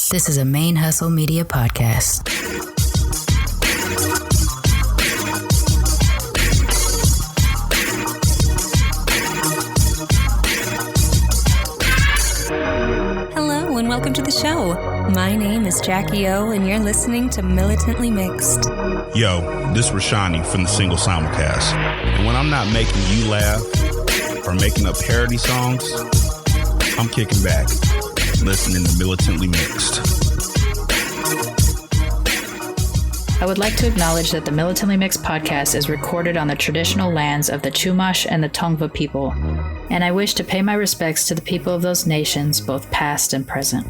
This is a ManeHustle Media podcast. Hello and welcome to the show. My name is Jackie O and you're listening to Militantly Mixed. Yo, this is Rashani from the Single Simulcast. And when I'm not making you laugh or making up parody songs, I'm kicking back, listening to Militantly Mixed. I would like to acknowledge that the Militantly Mixed podcast is recorded on the traditional lands of the Chumash and the Tongva people, and I wish to pay my respects to the people of those nations, both past and present.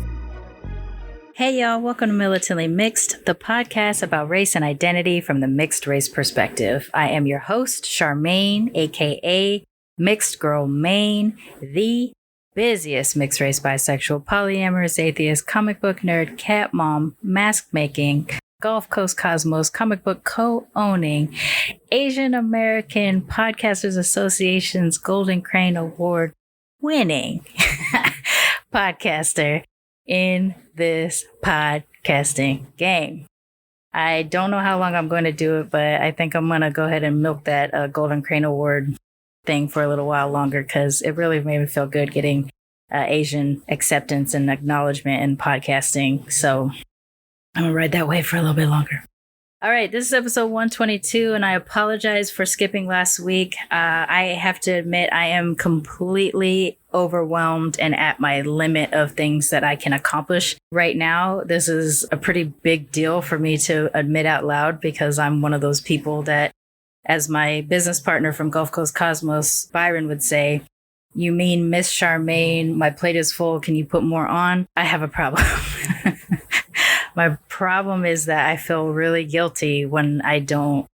Hey y'all, welcome to Militantly Mixed, the podcast about race and identity from the mixed race perspective. I am your host, Sharmane, aka Mixed Girl Maine, the busiest mixed race, bisexual, polyamorous, atheist, comic book nerd, cat mom, mask making, Gulf Coast Cosmos, comic book co-owning, Asian American Podcasters Association's Golden Crane Award winning podcaster in this podcasting game. I don't know how long I'm going to do it, but I think I'm going to go ahead and milk that Golden Crane Award thing for a little while longer because it really made me feel good getting Asian acceptance and acknowledgement in podcasting. So I'm going to ride that wave for a little bit longer. All right, this is episode 122, and I apologize for skipping last week. I have to admit I am completely overwhelmed and at my limit of things that I can accomplish right now. This is a pretty big deal for me to admit out loud because I'm one of those people that, as my business partner from Gulf Coast Cosmos, Byron, would say, "You mean Miss Sharmane, my plate is full, can you put more on?" I have a problem. My problem is that I feel really guilty when I don't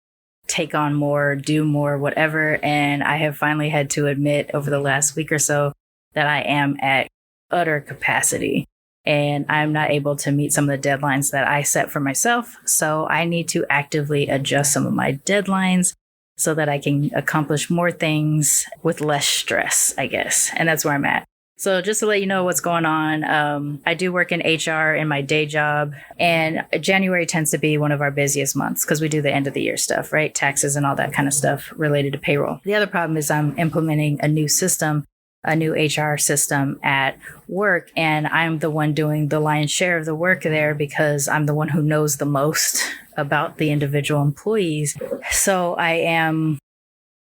take on more, do more, whatever. And I have finally had to admit over the last week or so that I am at utter capacity and I'm not able to meet some of the deadlines that I set for myself. So I need to actively adjust some of my deadlines so that I can accomplish more things with less stress, I guess. And that's where I'm at. So just to let you know what's going on, I do work in HR in my day job, and January tends to be one of our busiest months because we do the end of the year stuff, right? Taxes and all that kind of stuff related to payroll. The other problem is I'm implementing a new system, a new HR system at work, and I'm the one doing the lion's share of the work there because I'm the one who knows the most about the individual employees. So I am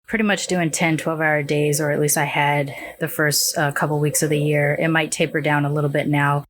pretty much doing 10, 12-hour days, or at least I had the first couple weeks of the year. It might taper down a little bit now,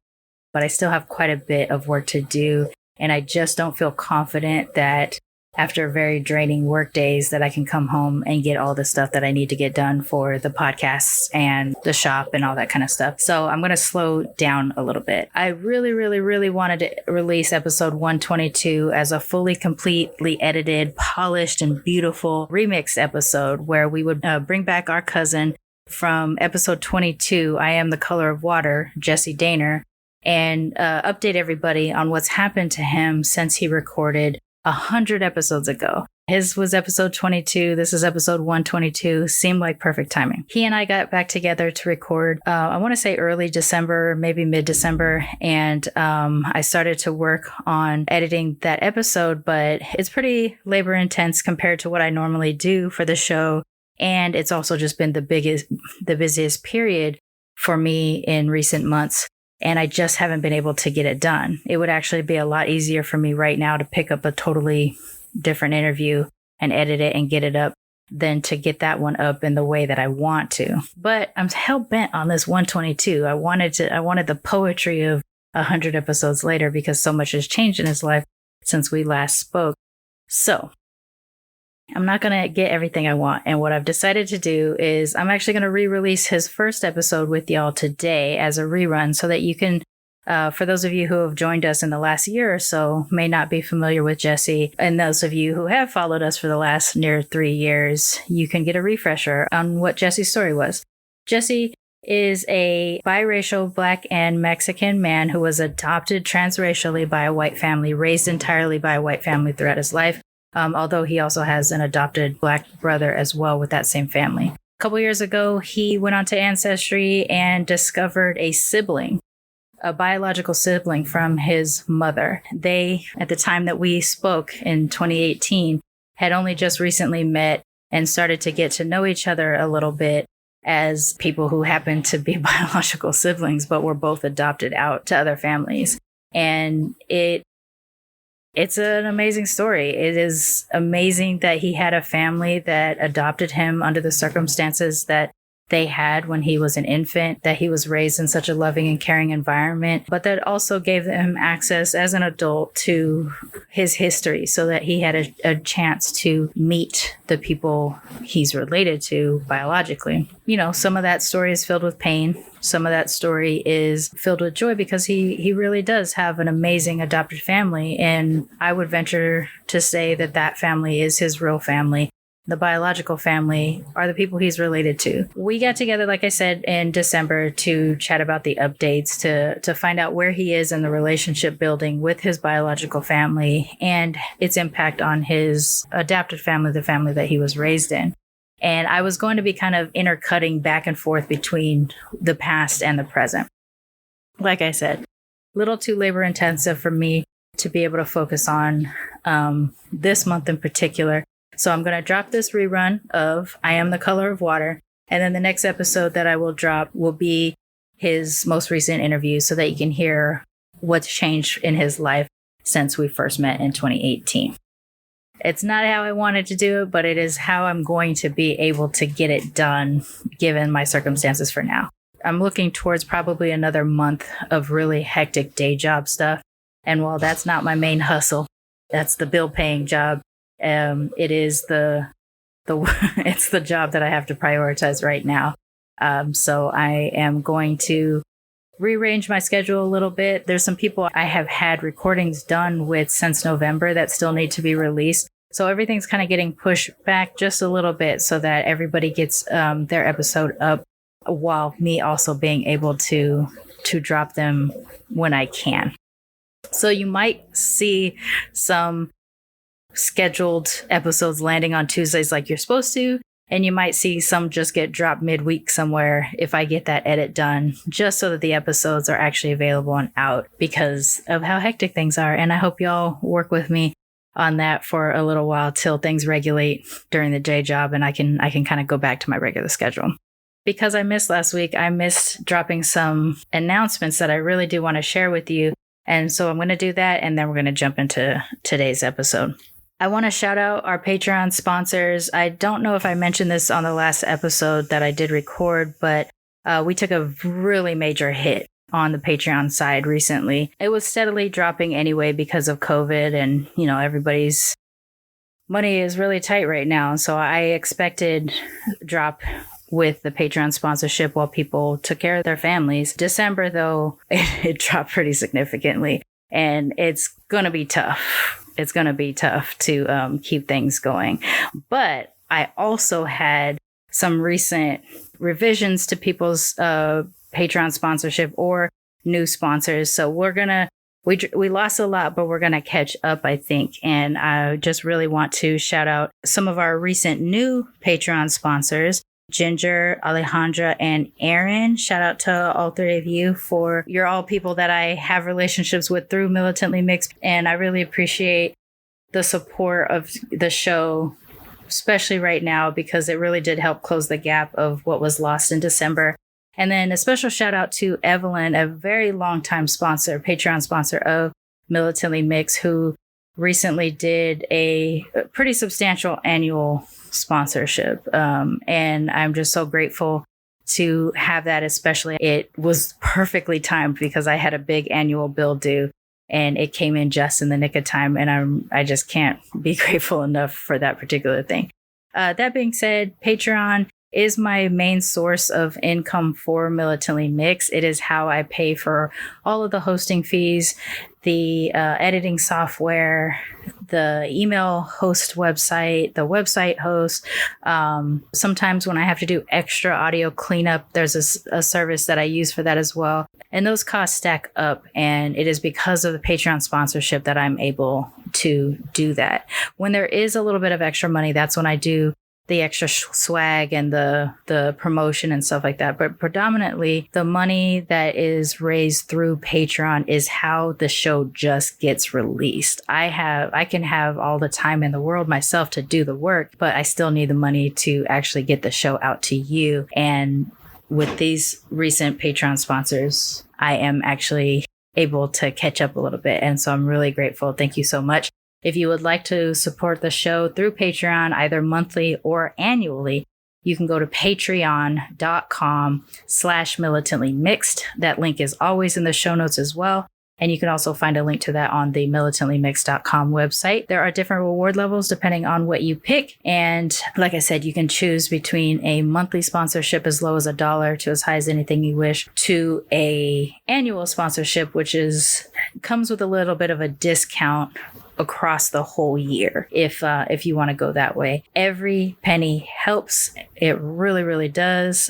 but I still have quite a bit of work to do. And I just don't feel confident that after very draining work days that I can come home and get all the stuff that I need to get done for the podcasts and the shop and all that kind of stuff. So I'm going to slow down a little bit. I really wanted to release episode 122 as a fully, completely edited, polished, and beautiful remix episode where we would bring back our cousin from episode 22, I Am the Color of Water, Jesse Daner, and update everybody on what's happened to him since he recorded 100 episodes ago. His was episode 22. This is episode 122. Seemed like perfect timing. He and I got back together to record, I want to say early December, maybe mid-December. And I started to work on editing that episode, but it's pretty labor intense compared to what I normally do for the show. And it's also just been the busiest period for me in recent months. And I just haven't been able to get it done. It would actually be a lot easier for me right now to pick up a totally different interview and edit it and get it up than to get that one up in the way that I want to. But I'm hell bent on this 122. I wanted the poetry of 100 episodes later because so much has changed in his life since we last spoke. So I'm not going to get everything I want. And what I've decided to do is I'm actually going to re-release his first episode with y'all today as a rerun so that you can, for those of you who have joined us in the last year or so, may not be familiar with Jesse. And those of you who have followed us for the last near 3 years, you can get a refresher on what Jesse's story was. Jesse is a biracial Black and Mexican man who was adopted transracially by a white family, raised entirely by a white family throughout his life. Although he also has an adopted Black brother as well with that same family. A couple years ago, he went onto Ancestry and discovered a sibling a biological sibling from his mother. They, at the time that we spoke in 2018, had only just recently met and started to get to know each other a little bit as people who happened to be biological siblings, but were both adopted out to other families. And it's an amazing story. It is amazing that he had a family that adopted him under the circumstances that they had when he was an infant, that he was raised in such a loving and caring environment, but that also gave him access as an adult to his history so that he had a chance to meet the people he's related to biologically. You know, some of that story is filled with pain. Some of that story is filled with joy because he really does have an amazing adopted family. And I would venture to say that that family is his real family. The biological family are the people he's related to. We got together, like I said, in December to chat about the updates, to find out where he is in the relationship building with his biological family and its impact on his adopted family, the family that he was raised in. And I was going to be kind of intercutting back and forth between the past and the present. Like I said, a little too labor intensive for me to be able to focus on this month in particular. So I'm going to drop this rerun of I Am the Color of Water. And then the next episode that I will drop will be his most recent interview so that you can hear what's changed in his life since we first met in 2018. It's not how I wanted to do it, but it is how I'm going to be able to get it done given my circumstances for now. I'm looking towards probably another month of really hectic day job stuff. And while that's not my main hustle, that's the bill paying job. It is it's the job that I have to prioritize right now. So I am going to rearrange my schedule a little bit. There's some people I have had recordings done with since November that still need to be released. So everything's kind of getting pushed back just a little bit so that everybody gets their episode up while me also being able to drop them when I can. So you might see some scheduled episodes landing on Tuesdays like you're supposed to, and you might see some just get dropped midweek somewhere if I get that edit done, just so that the episodes are actually available and out because of how hectic things are. And I hope y'all work with me on that for a little while till things regulate during the day job and I can kind of go back to my regular schedule. Because I missed last week, I missed dropping some announcements that I really do want to share with you. And so I'm going to do that, and then we're going to jump into today's episode. I want to shout out our Patreon sponsors. I don't know if I mentioned this on the last episode that I did record, but we took a really major hit on the Patreon side recently. It was steadily dropping anyway because of COVID and, you know, everybody's money is really tight right now. So I expected drop with the Patreon sponsorship while people took care of their families. December, though, it dropped pretty significantly, and it's going to be tough. It's going to be tough to keep things going. But I also had some recent revisions to people's Patreon sponsorship or new sponsors. So we lost a lot, but we're going to catch up, I think. And I just really want to shout out some of our recent new Patreon sponsors. Ginger, Alejandra, and Aaron. Shout out to all three of you you're all people that I have relationships with through Militantly Mixed. And I really appreciate the support of the show, especially right now, because it really did help close the gap of what was lost in December. And then a special shout out to Evelyn, a very long time sponsor, Patreon sponsor of Militantly Mixed, who recently did a pretty substantial annual sponsorship. And I'm just so grateful to have that, especially. It was perfectly timed because I had a big annual bill due and it came in just in the nick of time. And I just can't be grateful enough for that particular thing. That being said, Patreon is my main source of income for Militantly Mixed. It is how I pay for all of the hosting fees, the editing software, the email host website, the website host. Sometimes when I have to do extra audio cleanup, there's a service that I use for that as well. And those costs stack up. And it is because of the Patreon sponsorship that I'm able to do that. When there is a little bit of extra money, that's when I do the extra swag and the promotion and stuff like that. But predominantly, the money that is raised through Patreon is how the show just gets released. I can have all the time in the world myself to do the work, but I still need the money to actually get the show out to you. And with these recent Patreon sponsors, I am actually able to catch up a little bit. And so I'm really grateful. Thank you so much. If you would like to support the show through Patreon, either monthly or annually, you can go to patreon.com/militantly mixed. That link is always in the show notes as well. And you can also find a link to that on the militantlymixed.com website. There are different reward levels depending on what you pick. And like I said, you can choose between a monthly sponsorship as low as $1 to as high as anything you wish, to a annual sponsorship, which comes with a little bit of a discount across the whole year if you want to go that way. Every penny helps. It really, really does.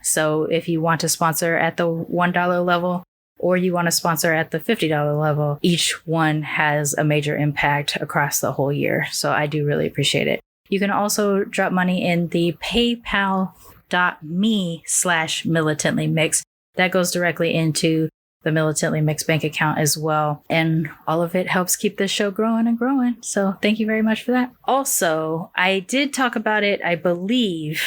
So if you want to sponsor at the $1 level, or you want to sponsor at the $50 level, each one has a major impact across the whole year. So I do really appreciate it. You can also drop money in the paypal.me/militantly mixed. That goes directly into the Militantly Mixed bank account as well. And all of it helps keep this show growing and growing. So thank you very much for that. Also, I did talk about it, I believe,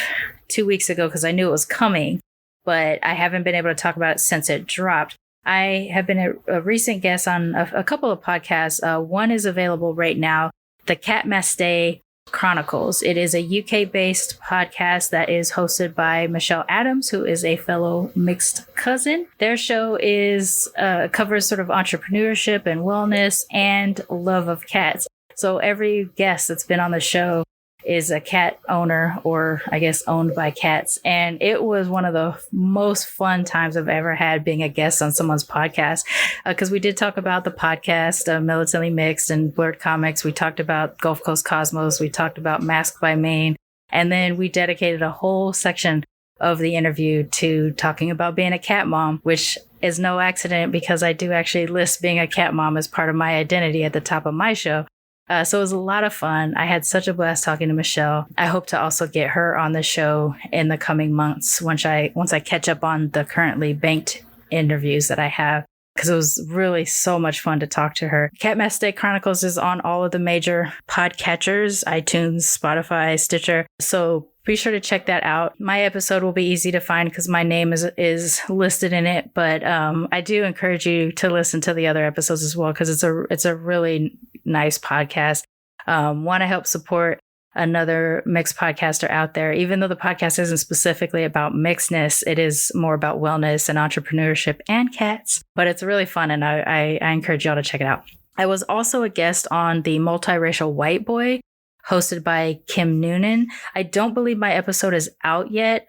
2 weeks ago because I knew it was coming, but I haven't been able to talk about it since it dropped. I have been a recent guest on a couple of podcasts. One is available right now, the Catmaste Chronicles. It is a UK-based podcast that is hosted by Michelle Adams, who is a fellow mixed cousin. Their show covers sort of entrepreneurship and wellness and love of cats. So every guest that's been on the show is a cat owner, or I guess owned by cats. And it was one of the most fun times I've ever had being a guest on someone's podcast, because we did talk about the podcast, Militantly Mixed and Blerd Comics. We talked about Gulf Coast Cosmos. We talked about Masked by Mane. And then we dedicated a whole section of the interview to talking about being a cat mom, which is no accident because I do actually list being a cat mom as part of my identity at the top of my show. So it was a lot of fun. I had such a blast talking to Michelle. I hope to also get her on the show in the coming months once I catch up on the currently banked interviews that I have, because it was really so much fun to talk to her. Catmaste Chronicles is on all of the major podcatchers, iTunes, Spotify, Stitcher. So be sure to check that out. My episode will be easy to find because my name is listed in it, but I do encourage you to listen to the other episodes as well, because it's a really nice podcast. Want to help support another mixed podcaster out there. Even though the podcast isn't specifically about mixedness, it is more about wellness and entrepreneurship and cats, but it's really fun, and I encourage y'all to check it out. I was also a guest on the Multiracial White Boy, hosted by Kim Noonan. I don't believe my episode is out yet.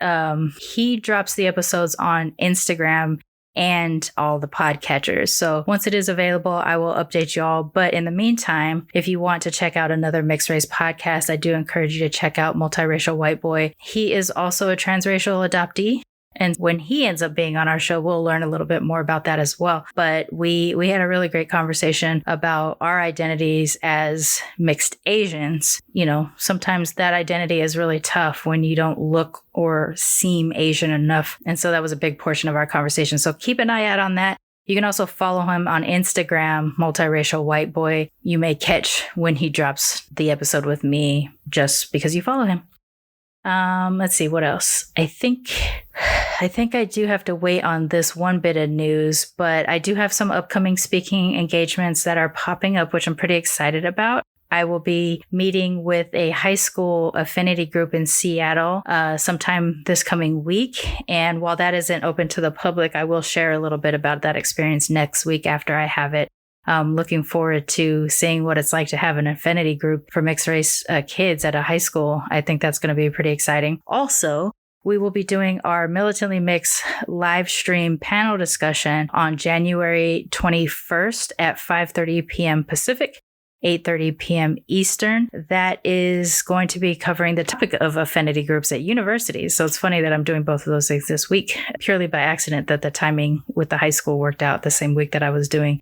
He drops the episodes on Instagram and all the podcatchers. So once it is available, I will update y'all. But in the meantime, if you want to check out another mixed race podcast, I do encourage you to check out Multiracial White Boy. He is also a transracial adoptee. And when he ends up being on our show, we'll learn a little bit more about that as well. But we had a really great conversation about our identities as mixed Asians. You know, sometimes that identity is really tough when you don't look or seem Asian enough. And so that was a big portion of our conversation. So keep an eye out on that. You can also follow him on Instagram, Multiracial White Boy. You may catch when he drops the episode with me just because you follow him. Let's see, what else? I think I do have to wait on this one bit of news, but I do have some upcoming speaking engagements that are popping up, which I'm pretty excited about. I will be meeting with a high school affinity group in Seattle sometime this coming week. And while that isn't open to the public, I will share a little bit about that experience next week after I have it. Looking forward to seeing what it's like to have an affinity group for mixed race kids at a high school. I think that's going to be pretty exciting. Also, we will be doing our Militantly Mixed live stream panel discussion on January 21st at 5:30 p.m. Pacific, 8:30 p.m. Eastern. That is going to be covering the topic of affinity groups at universities. So it's funny that I'm doing both of those things this week, purely by accident that the timing with the high school worked out the same week that I was doing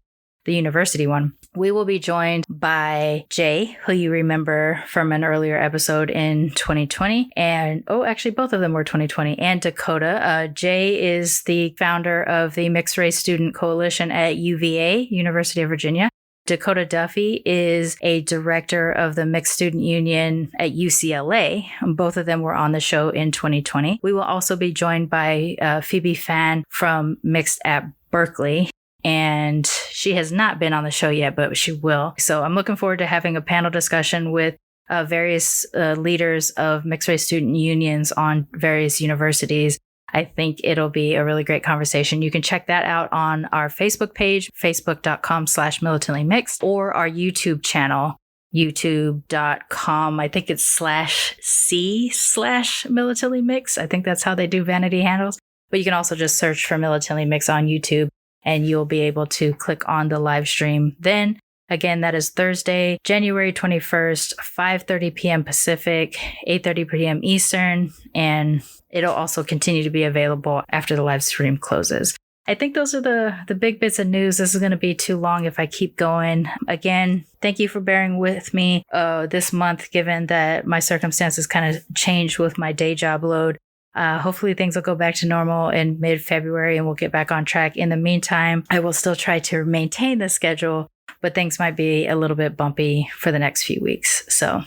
the university one. We will be joined by Jay, who you remember from an earlier episode in 2020. And, actually, both of them were 2020. And Dakota. Jay is the founder of the Mixed Race Student Coalition at UVA, University of Virginia. Dakota Duffy is a director of the Mixed Student Union at UCLA. Both of them were on the show in 2020. We will also be joined by Phoebe Fan from Mixed at Berkeley. And she has not been on the show yet, but she will. So I'm looking forward to having a panel discussion with various leaders of mixed race student unions on various universities. I think it'll be a really great conversation. You can check that out on our Facebook page, facebook.com/militantly mixed, or our YouTube channel, youtube.com. I think it's /C/militantly mixed. I think that's how they do vanity handles. But you can also just search for Militantly Mixed on YouTube, and you'll be able to click on the live stream then. Again, that is Thursday, January 21st, 5:30 p.m. Pacific, 8:30 p.m. Eastern, and it'll also continue to be available after the live stream closes. I think those are the big bits of news. This is going to be too long if I keep going. Again, thank you for bearing with me this month, given that my circumstances kind of changed with my day job load. Hopefully things will go back to normal in mid-February and we'll get back on track. In the meantime, I will still try to maintain the schedule, but things might be a little bit bumpy for the next few weeks. So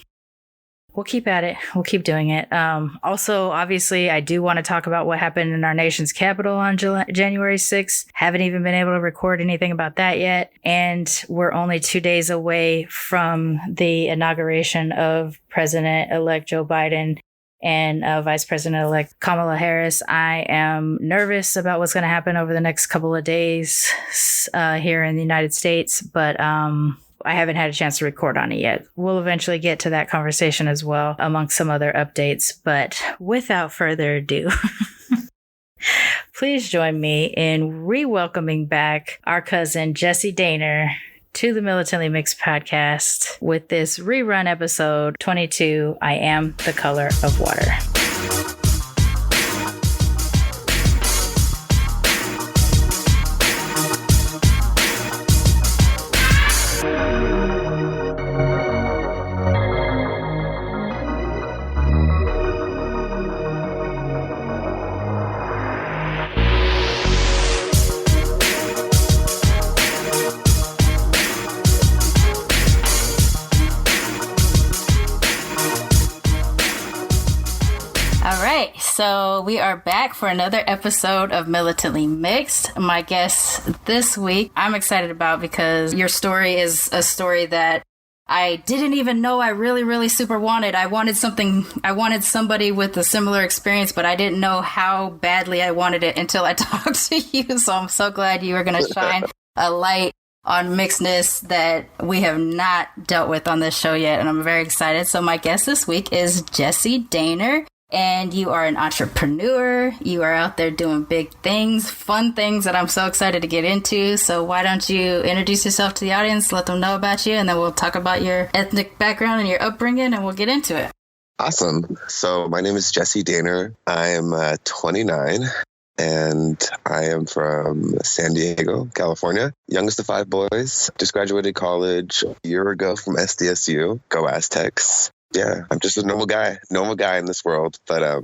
we'll keep at it. We'll keep doing it. Also, obviously, I do want to talk about what happened in our nation's capital on January 6th. Haven't even been able to record anything about that yet. And we're only 2 days away from the inauguration of President-elect Joe Biden and Vice President-elect Kamala Harris. I am nervous about what's going to happen over the next couple of days here in the United States, but I haven't had a chance to record on it yet. We'll eventually get to that conversation as well, amongst some other updates. But without further ado, please join me in re-welcoming back our cousin Jessie Daner to the Militantly Mixed podcast with this rerun episode 22, I Am the Color of Water. So we are back for another episode of Militantly Mixed. My guest this week, I'm excited about because your story is a story that I didn't even know I really super wanted. I wanted somebody with a similar experience, but I didn't know how badly I wanted it until I talked to you. So I'm so glad you were going to shine a light on mixedness that we have not dealt with on this show yet. And I'm very excited. So my guest this week is Jessie Daner. And you are an entrepreneur. You are out there doing big things, fun things that I'm so excited to get into. So why don't you introduce yourself to the audience, let them know about you, and then we'll talk about your ethnic background and your upbringing, and we'll get into it. Awesome. So my name is Jessie Daner. I am 29, and I am from San Diego, California. Youngest of 5 boys. Just graduated college a year ago from SDSU. Go Aztecs. Yeah, I'm just a normal guy in this world, but I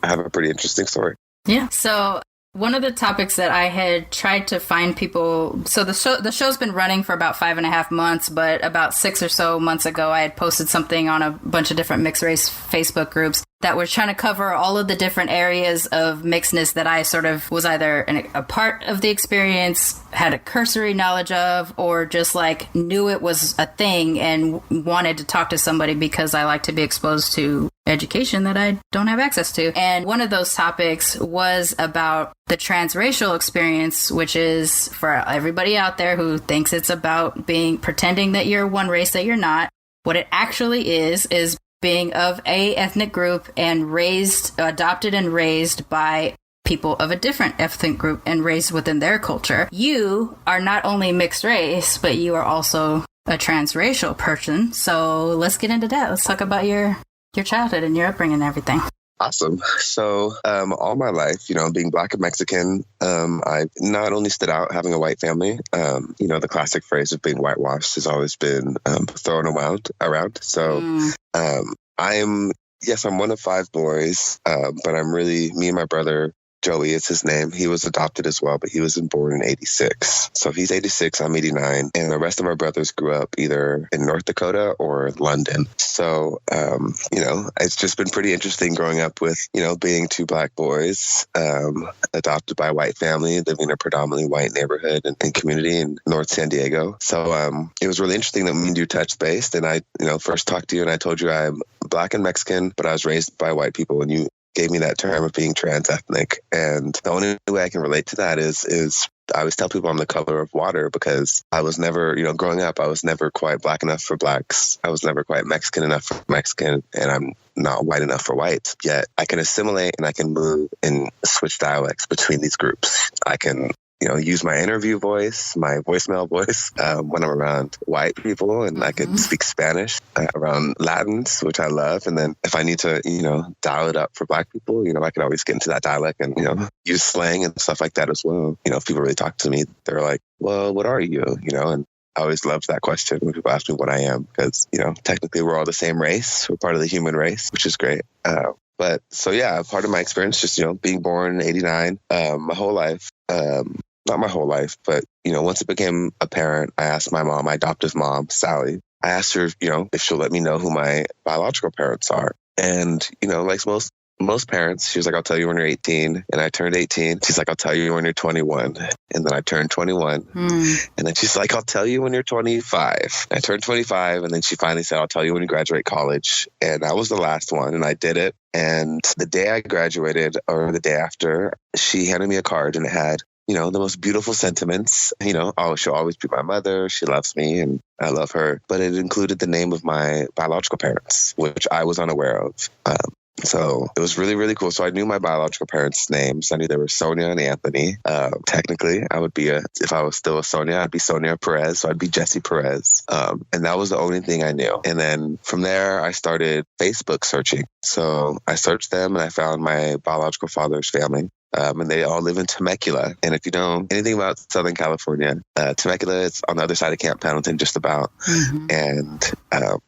have a pretty interesting story. Yeah. So one of the topics that I had tried to find people, so the show's been running for about 5.5 months, but about 6 or so months ago, I had posted something on a bunch of different mixed race Facebook groups that were trying to cover all of the different areas of mixedness that I sort of was either a part of the experience, had a cursory knowledge of, or just like knew it was a thing and wanted to talk to somebody because I like to be exposed to education that I don't have access to. And one of those topics was about the transracial experience, which is for everybody out there who thinks it's about pretending that you're one race that you're not. What it actually is being of a ethnic group and adopted and raised by people of a different ethnic group and raised within their culture. You are not only mixed race, but you are also a transracial person. So let's get into that. Let's talk about your childhood and your upbringing and everything. Awesome. So, all my life, being Black and Mexican, I've not only stood out having a white family, the classic phrase of being whitewashed has always been thrown around. So, I'm one of 5 boys, but me and my brother, Joey is his name. He was adopted as well, but he was born in 86. So he's 86, I'm 89. And the rest of my brothers grew up either in North Dakota or London. So, it's just been pretty interesting growing up with, being 2 Black boys, adopted by a white family, living in a predominantly white neighborhood and community in North San Diego. So it was really interesting that me and you touched base. And I, first talked to you and I told you I'm Black and Mexican, but I was raised by white people, and you gave me that term of being trans-ethnic. And the only way I can relate to that is I always tell people I'm the color of water, because I was never, growing up, I was never quite Black enough for Blacks. I was never quite Mexican enough for Mexican, and I'm not white enough for whites. Yet I can assimilate and I can move and switch dialects between these groups. I can use my interview voice, my voicemail voice, when I'm around white people, and I can speak Spanish around Latins, which I love. And then if I need to, dial it up for Black people, I can always get into that dialect and, use slang and stuff like that as well. If people really talk to me, they're like, well, what are you? And I always loved that question when people ask me what I am, because, technically we're all the same race. We're part of the human race, which is great. But so, yeah, part of my experience, just, being born in 89, my whole life, not my whole life, but, once it became apparent, I asked my mom, my adoptive mom, Sally, I asked her, if she'll let me know who my biological parents are. And, like most parents, she was like, I'll tell you when you're 18. And I turned 18. She's like, I'll tell you when you're 21. And then I turned 21. And then she's like, I'll tell you when you're 25. I turned 25. And then she finally said, I'll tell you when you graduate college. And that was the last one. And I did it. And the day I graduated, or the day after, she handed me a card, and it had, the most beautiful sentiments. She'll always be my mother. She loves me and I love her. But it included the name of my biological parents, which I was unaware of. So it was really, really cool. So I knew my biological parents' names. I knew they were Sonia and Anthony. Technically, I would be if I was still a Sonia, I'd be Sonia Perez. So I'd be Jesse Perez. And that was the only thing I knew. And then from there, I started Facebook searching. So I searched them and I found my biological father's family. And they all live in Temecula. And if you know anything about Southern California, Temecula is on the other side of Camp Pendleton, just about, and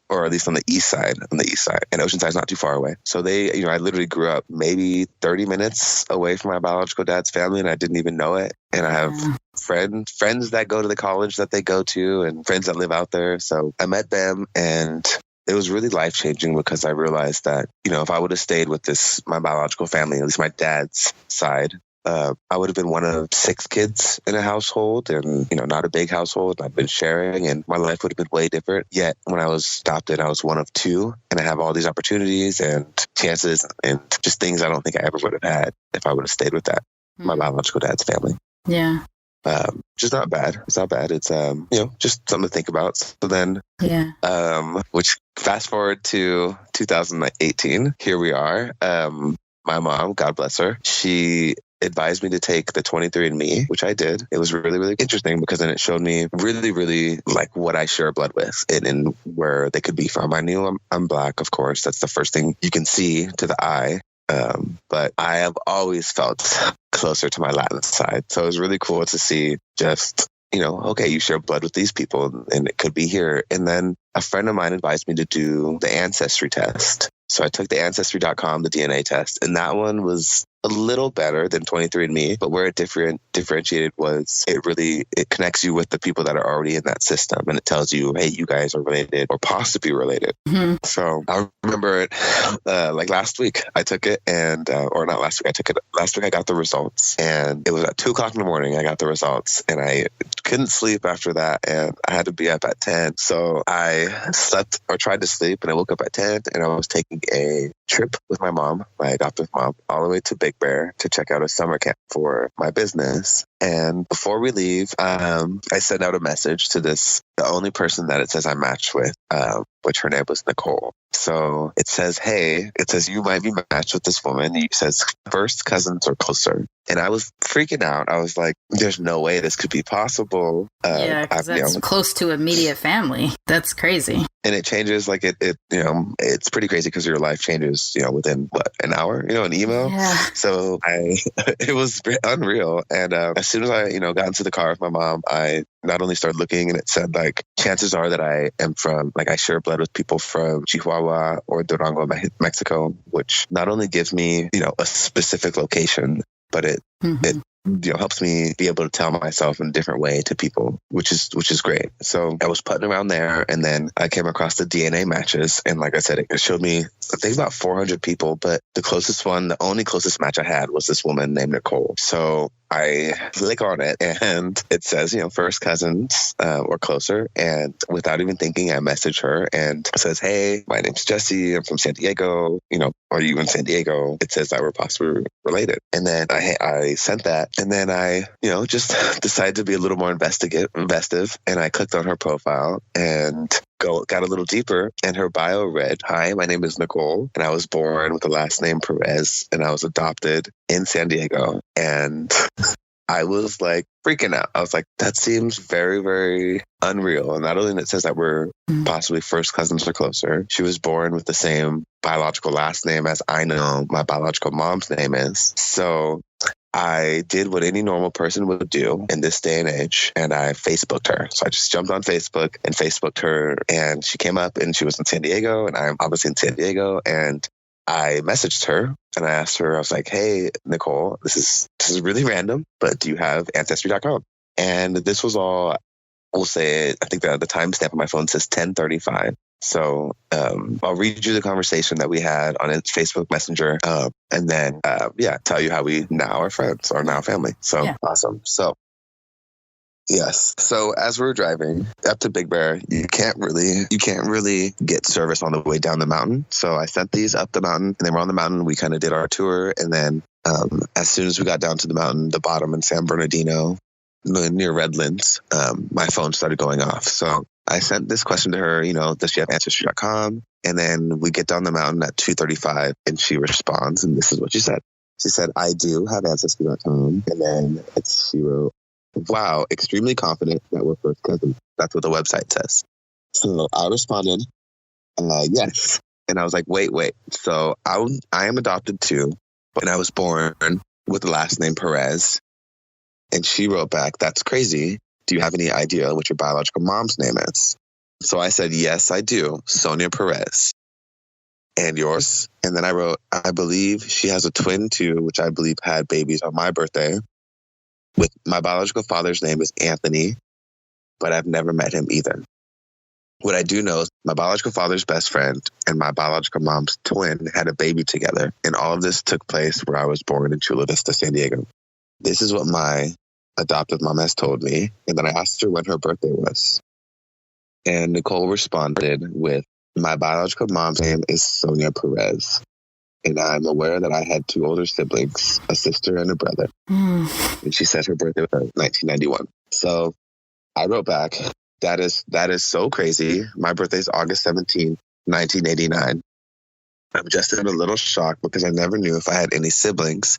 or at least on the east side. And Oceanside's not too far away. So they, I literally grew up maybe 30 minutes away from my biological dad's family, and I didn't even know it. And I have friends that go to the college that they go to, and friends that live out there. So I met them, and it was really life-changing, because I realized that, if I would have stayed with my biological family, at least my dad's side, I would have been one of 6 kids in a household, and, not a big household. I've been sharing, and my life would have been way different. Yet when I was adopted, I was one of 2, and I have all these opportunities and chances and just things I don't think I ever would have had if I would have stayed with my biological dad's family. Yeah. Just not bad. It's not bad. It's, just something to think about. So then, which fast forward to 2018, here we are. My mom, God bless her, she advised me to take the 23andMe, which I did. It was really, really interesting, because then it showed me really, really like what I share blood with and where they could be from. I knew I'm Black, of course. That's the first thing you can see to the eye. But I have always felt closer to my Latin side. So it was really cool to see just, okay, you share blood with these people and it could be here. And then a friend of mine advised me to do the ancestry test. So I took the Ancestry.com, the DNA test, and that one was a little better than 23andMe, but where it differentiated was it connects you with the people that are already in that system, and it tells you, hey, you guys are related or possibly related. So I remember it like last week I took it, and or not last week, I took it last week. I got the results, and it was at 2:00 in the morning. I got the results, and I couldn't sleep after that, and I had to be up at 10. So I slept or tried to sleep, and I woke up at 10, and I was taking a trip with my mom, my adoptive mom, all the way to Big Bear to check out a summer camp for my business. And before we leave, I sent out a message to the only person that it says I matched with, which her name was Nicole. So it says, hey, you might be matched with this woman. It says first cousins or closer. And I was freaking out. I was like, there's no way this could be possible. Yeah, because that's close to immediate family. That's crazy. And it changes, like it's pretty crazy because your life changes, within an hour, an email. Yeah. So it was unreal. And as soon as I, got into the car with my mom, I not only started looking, and it said like, chances are that I am from, like, I share blood with people from Chihuahua or Durango, Mexico, which not only gives me, a specific location, but it helps me be able to tell myself in a different way to people, which is great. So I was putting around there, and then I came across the DNA matches, and like I said, it showed me, I think, about 400 people, but the only closest match I had was this woman named Nicole. So I click on it, and it says, first cousins or closer. And without even thinking, I message her and it says, hey, my name's Jesse. I'm from San Diego. Are you in San Diego? It says that we're possibly related. And then I sent that. And then I, just decided to be a little more investive. And I clicked on her profile and got a little deeper, and her bio read, hi, my name is Nicole, and I was born with the last name Perez, and I was adopted in San Diego. And I was like freaking out. I was like, that seems very, very unreal. And not only that it says that we're possibly first cousins or closer, she was born with the same biological last name as I know my biological mom's name is. So I did what any normal person would do in this day and age, and I Facebooked her. So I just jumped on Facebook and Facebooked her, and she came up, and she was in San Diego, and I'm obviously in San Diego, and I messaged her, and I asked her, I was like, hey, Nicole, this is really random, but do you have Ancestry.com? And this was all, we'll say, I think the timestamp on my phone says 10:35. So I'll read you the conversation that we had on Facebook Messenger, and then, tell you how we now are friends, or now family. So Awesome. So, yes. So as we were driving up to Big Bear, you can't really get service on the way down the mountain. So I sent these up the mountain, and then we're on the mountain. We kind of did our tour. And then as soon as we got down to the mountain, the bottom in San Bernardino, near Redlands, my phone started going off. So I sent this question to her, does she have Ancestry.com? And then we get down the mountain at 2:35, and she responds, and this is what she said. She said, I do have Ancestry.com. And then she wrote, wow, extremely confident that we're first cousins. That's what the website says. So I responded, yes. And I was like, wait. So I am adopted too, and I was born with the last name Perez. And she wrote back, that's crazy. Do you have any idea what your biological mom's name is? So I said, yes, I do. Sonia Perez. And yours? And then I wrote, I believe she has a twin too, which I believe had babies on my birthday. With my biological father's name is Anthony, but I've never met him either. What I do know is my biological father's best friend and my biological mom's twin had a baby together. And all of this took place where I was born in Chula Vista, San Diego. This is what my adoptive mom has told me. And then I asked her when her birthday was. And Nicole responded with, my biological mom's name is Sonia Perez. And I'm aware that I had two older siblings, a sister and a brother. And she said her birthday was 1991. So I wrote back, that is so crazy. My birthday is August 17th, 1989. I'm just in a little shock because I never knew if I had any siblings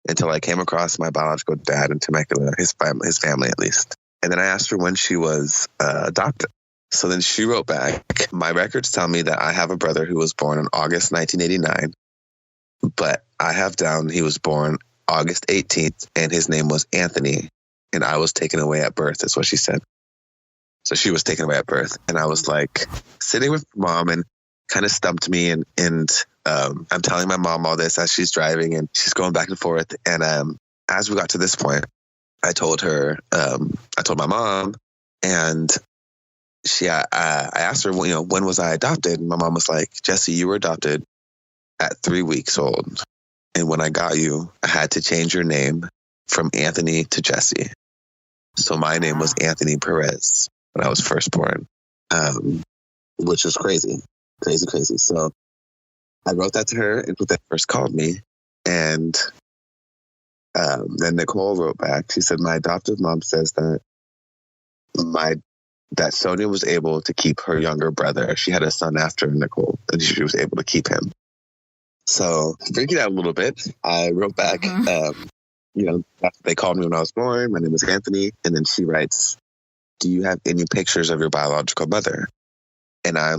until I came across my biological dad in Temecula, his family at least. And then I asked her when she was adopted. So then she wrote back, my records tell me that I have a brother who was born in August 1989, but I have down he was born August 18th and his name was Anthony, and I was taken away at birth, is what she said. So she was taken away at birth. And I was like sitting with mom and kind of stumped me. And I'm telling my mom all this as she's driving and she's going back and forth. And as we got to this point, I told her, I told my mom, and I asked her, when was I adopted? And my mom was like, Jesse, you were adopted at 3 weeks old. And when I got you, I had to change your name from Anthony to Jesse. So my name was Anthony Perez when I was first born, which is crazy. So I wrote that to her and when they first called me, and Then Nicole wrote back. She said, my adoptive mom says that Sonia was able to keep her younger brother. She had a son after Nicole, and she was able to keep him. So, freaking out a little bit, I wrote back, they called me when I was born. My name is Anthony. And then she writes, do you have any pictures of your biological mother? And I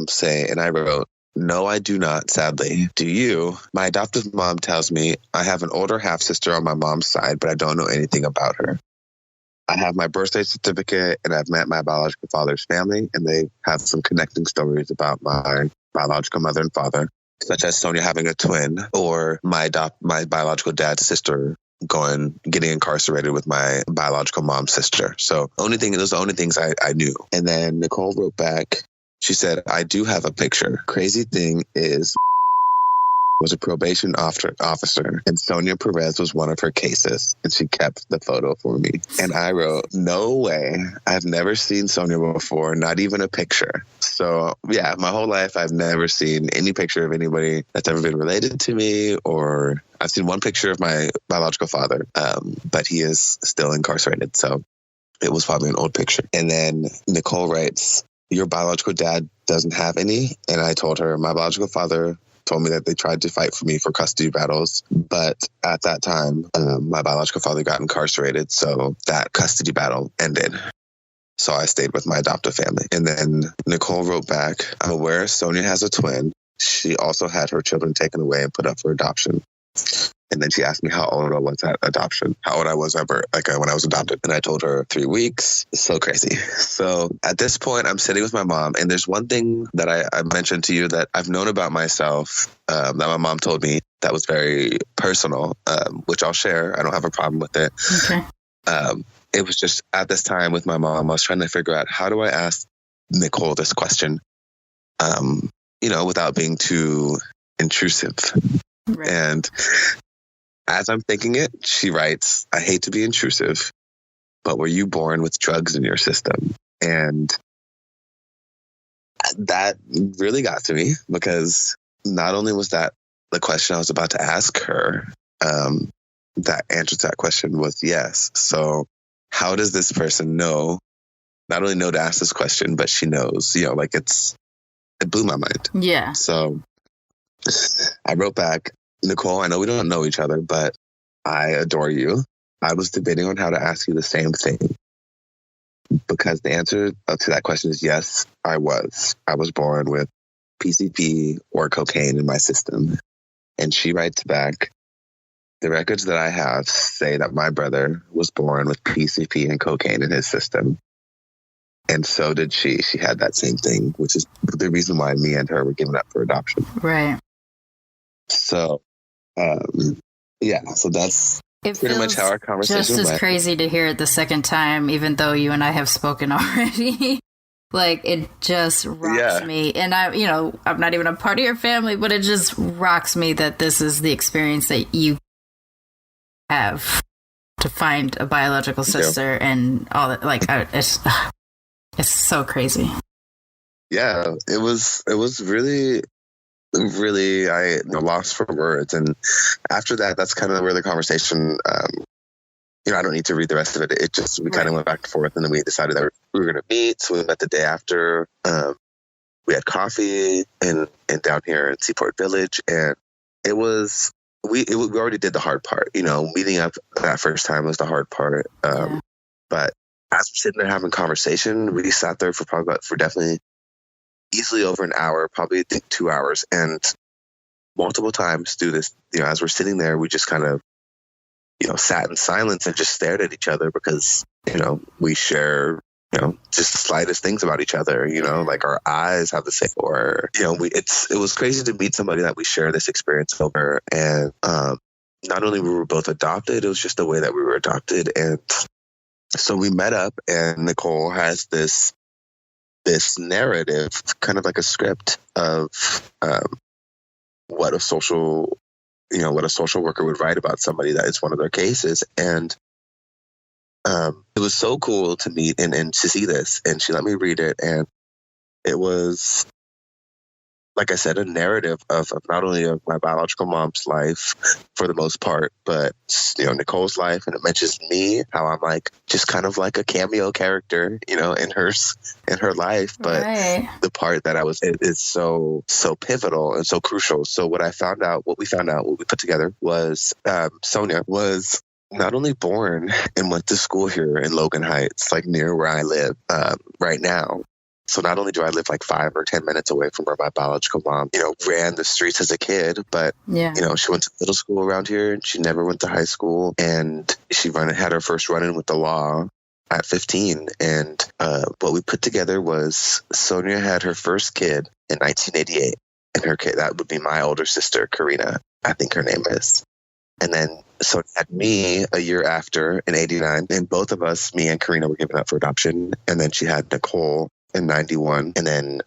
wrote, no, I do not, sadly. Do you? My adoptive mom tells me I have an older half-sister on my mom's side, but I don't know anything about her. I have my birthday certificate, and I've met my biological father's family, and they have some connecting stories about my biological mother and father, such as Sonia having a twin, or my biological dad's sister getting incarcerated with my biological mom's sister. So those are the only things I knew. And then Nicole wrote back. She said, I do have a picture. Crazy thing is, was a probation officer, and Sonia Perez was one of her cases, and she kept the photo for me. And I wrote, no way. I've never seen Sonia before, not even a picture. So yeah, my whole life, I've never seen any picture of anybody that's ever been related to me, or I've seen one picture of my biological father, but he is still incarcerated. So it was probably an old picture. And then Nicole writes, your biological dad doesn't have any. And I told her, my biological father told me that they tried to fight for me for custody battles. But at that time, my biological father got incarcerated. So that custody battle ended. So I stayed with my adoptive family. And then Nicole wrote back, I'm aware Sonia has a twin. She also had her children taken away and put up for adoption. And then she asked me how old I was at adoption, how old I was ever, when I was adopted. And I told her 3 weeks. It's so crazy. So at this point, I'm sitting with my mom. And there's one thing that I mentioned to you that I've known about myself that my mom told me that was very personal, which I'll share. I don't have a problem with it. Okay. It was just at this time with my mom, I was trying to figure out, how do I ask Nicole this question, without being too intrusive. Right. And as I'm thinking it, she writes, I hate to be intrusive, but were you born with drugs in your system? And that really got to me, because not only was that the question I was about to ask her, that answer to that question was yes. So how does this person not only know to ask this question, but she knows, it blew my mind. Yeah. So I wrote back, Nicole, I know we don't know each other, but I adore you. I was debating on how to ask you the same thing, because the answer to that question is yes, I was. I was born with PCP or cocaine in my system. And she writes back, the records that I have say that my brother was born with PCP and cocaine in his system. And so did she. She had that same thing, which is the reason why me and her were given up for adoption. Right. So, so that's pretty much how our conversation just as went. Crazy to hear it the second time, even though you and I have spoken already. It just rocks me. And I'm not even a part of your family, but it just rocks me that this is the experience that you have to find a biological sister and all that. It's so crazy. Yeah, it was really lost for words. And after that, that's kind of where the conversation, I don't need to read the rest of it. We kind of went back and forth, and then we decided that we were going to meet. So we met the day after. We had coffee and down here in Seaport Village. And it was, we already did the hard part, meeting up that first time was the hard part. But as we're sitting there having conversation, we sat there for definitely easily over an hour, probably 2 hours, and multiple times through this, as we're sitting there, we just kind of, sat in silence and just stared at each other, because, we share, just the slightest things about each other, like our eyes have the same, or, it was crazy to meet somebody that we share this experience over. And not only we were both adopted, it was just the way that we were adopted. And so we met up, and Nicole has this narrative, kind of like a script of what a social worker would write about somebody that is one of their cases. And it was so cool to meet and to see this. And she let me read it. And it was like I said, a narrative of not only of my biological mom's life for the most part, but, Nicole's life. And it mentions me, how I'm like, just kind of like a cameo character, in her life. But the part that I was in is so pivotal and so crucial. So what we put together was Sonia was not only born and went to school here in Logan Heights, like near where I live right now. So not only do I live like 5 or 10 minutes away from where my biological mom, ran the streets as a kid, but, she went to middle school around here and she never went to high school. And she had her first run-in with the law at 15. And what we put together was Sonia had her first kid in 1988. And her kid, that would be my older sister, Karina, I think her name is. And then Sonia had me a year after in 89. And both of us, me and Karina, were given up for adoption. And then she had Nicole in 91. And then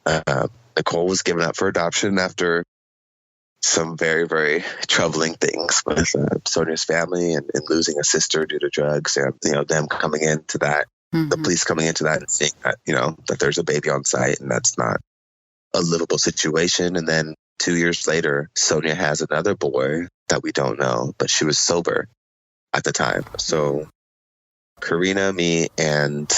Nicole was given up for adoption after some very, very troubling things with Sonia's family and losing a sister due to drugs and, them coming into that, the police coming into that and seeing that, that there's a baby on site and that's not a livable situation. And then 2 years later, Sonia has another boy that we don't know, but she was sober at the time. So Karina, me, and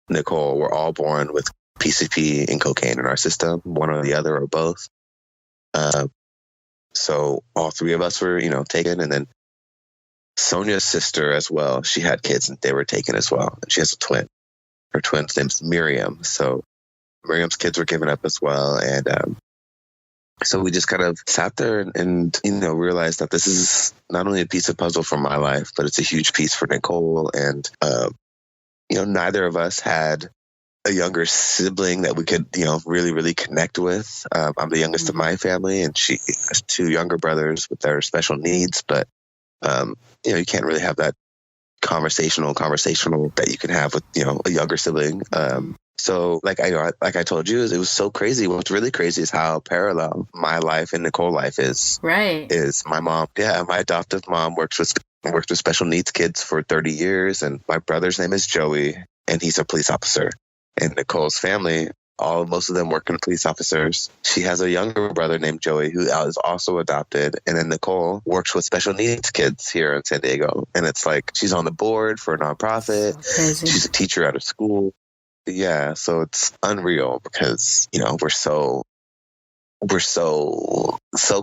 Nicole were all born with PCP and cocaine in our system, one or the other or both. So all three of us were, taken. And then Sonia's sister as well, she had kids and they were taken as well. And she has a twin. Her twin's name's Miriam. So Miriam's kids were given up as well. And so we just kind of sat there and realized that this is not only a piece of puzzle for my life, but it's a huge piece for Nicole. And, neither of us had a younger sibling that we could, really, really connect with. I'm the youngest of my family, and she has 2 younger brothers with their special needs. But, you can't really have that conversational that you can have with, a younger sibling. So like I told you, it was so crazy. What's really crazy is how parallel my life and Nicole's life is. Right. Is my mom. Yeah, my adoptive mom worked with special needs kids for 30 years. And my brother's name is Joey, and he's a police officer. And Nicole's family, most of them working police officers. She has a younger brother named Joey who is also adopted. And then Nicole works with special needs kids here in San Diego. And it's like she's on the board for a nonprofit. So she's a teacher at a school. Yeah, so it's unreal because, we're so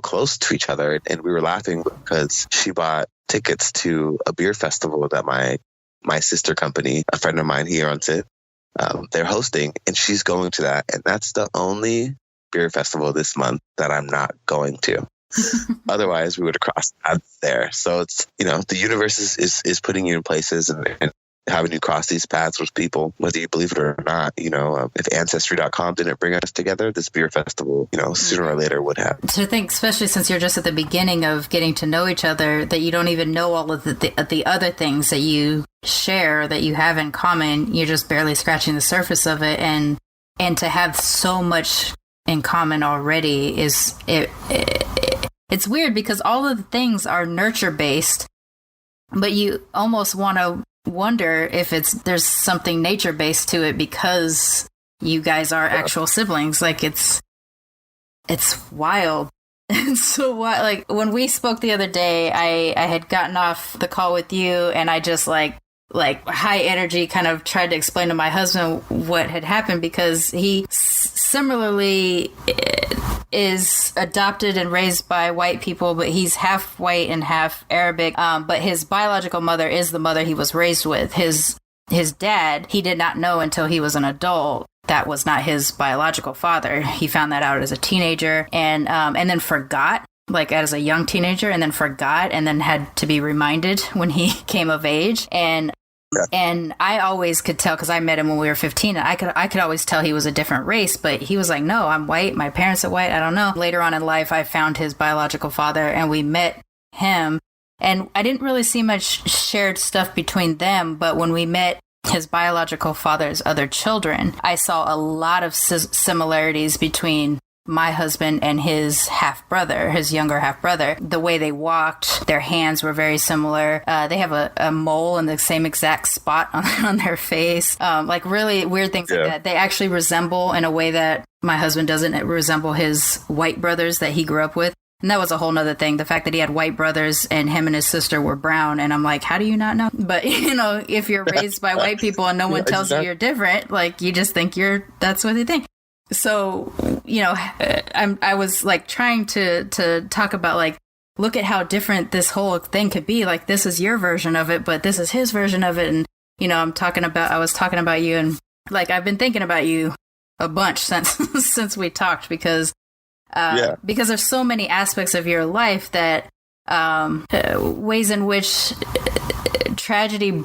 close to each other. And we were laughing because she bought tickets to a beer festival that my sister company, a friend of mine here on Sit, they're hosting, and she's going to that. And that's the only beer festival this month that I'm not going to. Otherwise, we would have crossed paths there. So it's, the universe is putting you in places and having you cross these paths with people, whether you believe it or not. If Ancestry.com didn't bring us together, this beer festival, sooner or later would have. To think, especially since you're just at the beginning of getting to know each other, that you don't even know all of the other things that you share, that you have in common. You're just barely scratching the surface of it. And to have so much in common already it's weird because all of the things are nurture based, but you almost want to wonder if there's something nature based to it because you guys are actual siblings. Like it's wild. So what, like when we spoke the other day, I had gotten off the call with you and I just like high energy kind of tried to explain to my husband what had happened because he similarly is adopted and raised by white people, but he's half white and half Arabic. But his biological mother is the mother he was raised with. His dad, he did not know until he was an adult that was not his biological father. He found that out as a teenager and then forgot, like as a young teenager, and then forgot and then had to be reminded when he came of age. And I always could tell because I met him when we were 15 and I could always tell he was a different race, but he was like, no, I'm white. My parents are white. I don't know. Later on in life, I found his biological father and we met him and I didn't really see much shared stuff between them. But when we met his biological father's other children, I saw a lot of similarities between my husband and his half-brother, his younger half-brother. The way they walked, their hands were very similar. They have a mole in the same exact spot on their face. Like really weird things like that. They actually resemble in a way that my husband doesn't resemble his white brothers that he grew up with. And that was a whole nother thing. The fact that he had white brothers and him and his sister were brown. And I'm like, how do you not know? But, you know, if you're raised by white people and no one tells you you're different, like you just think that's what they think. So, you know, I was like trying to talk about like, look at how different this whole thing could be. Like, this is your version of it, but this is his version of it. And, you know, I was talking about you, and like, I've been thinking about you a bunch since we talked, because there's so many aspects of your life that, ways in which tragedy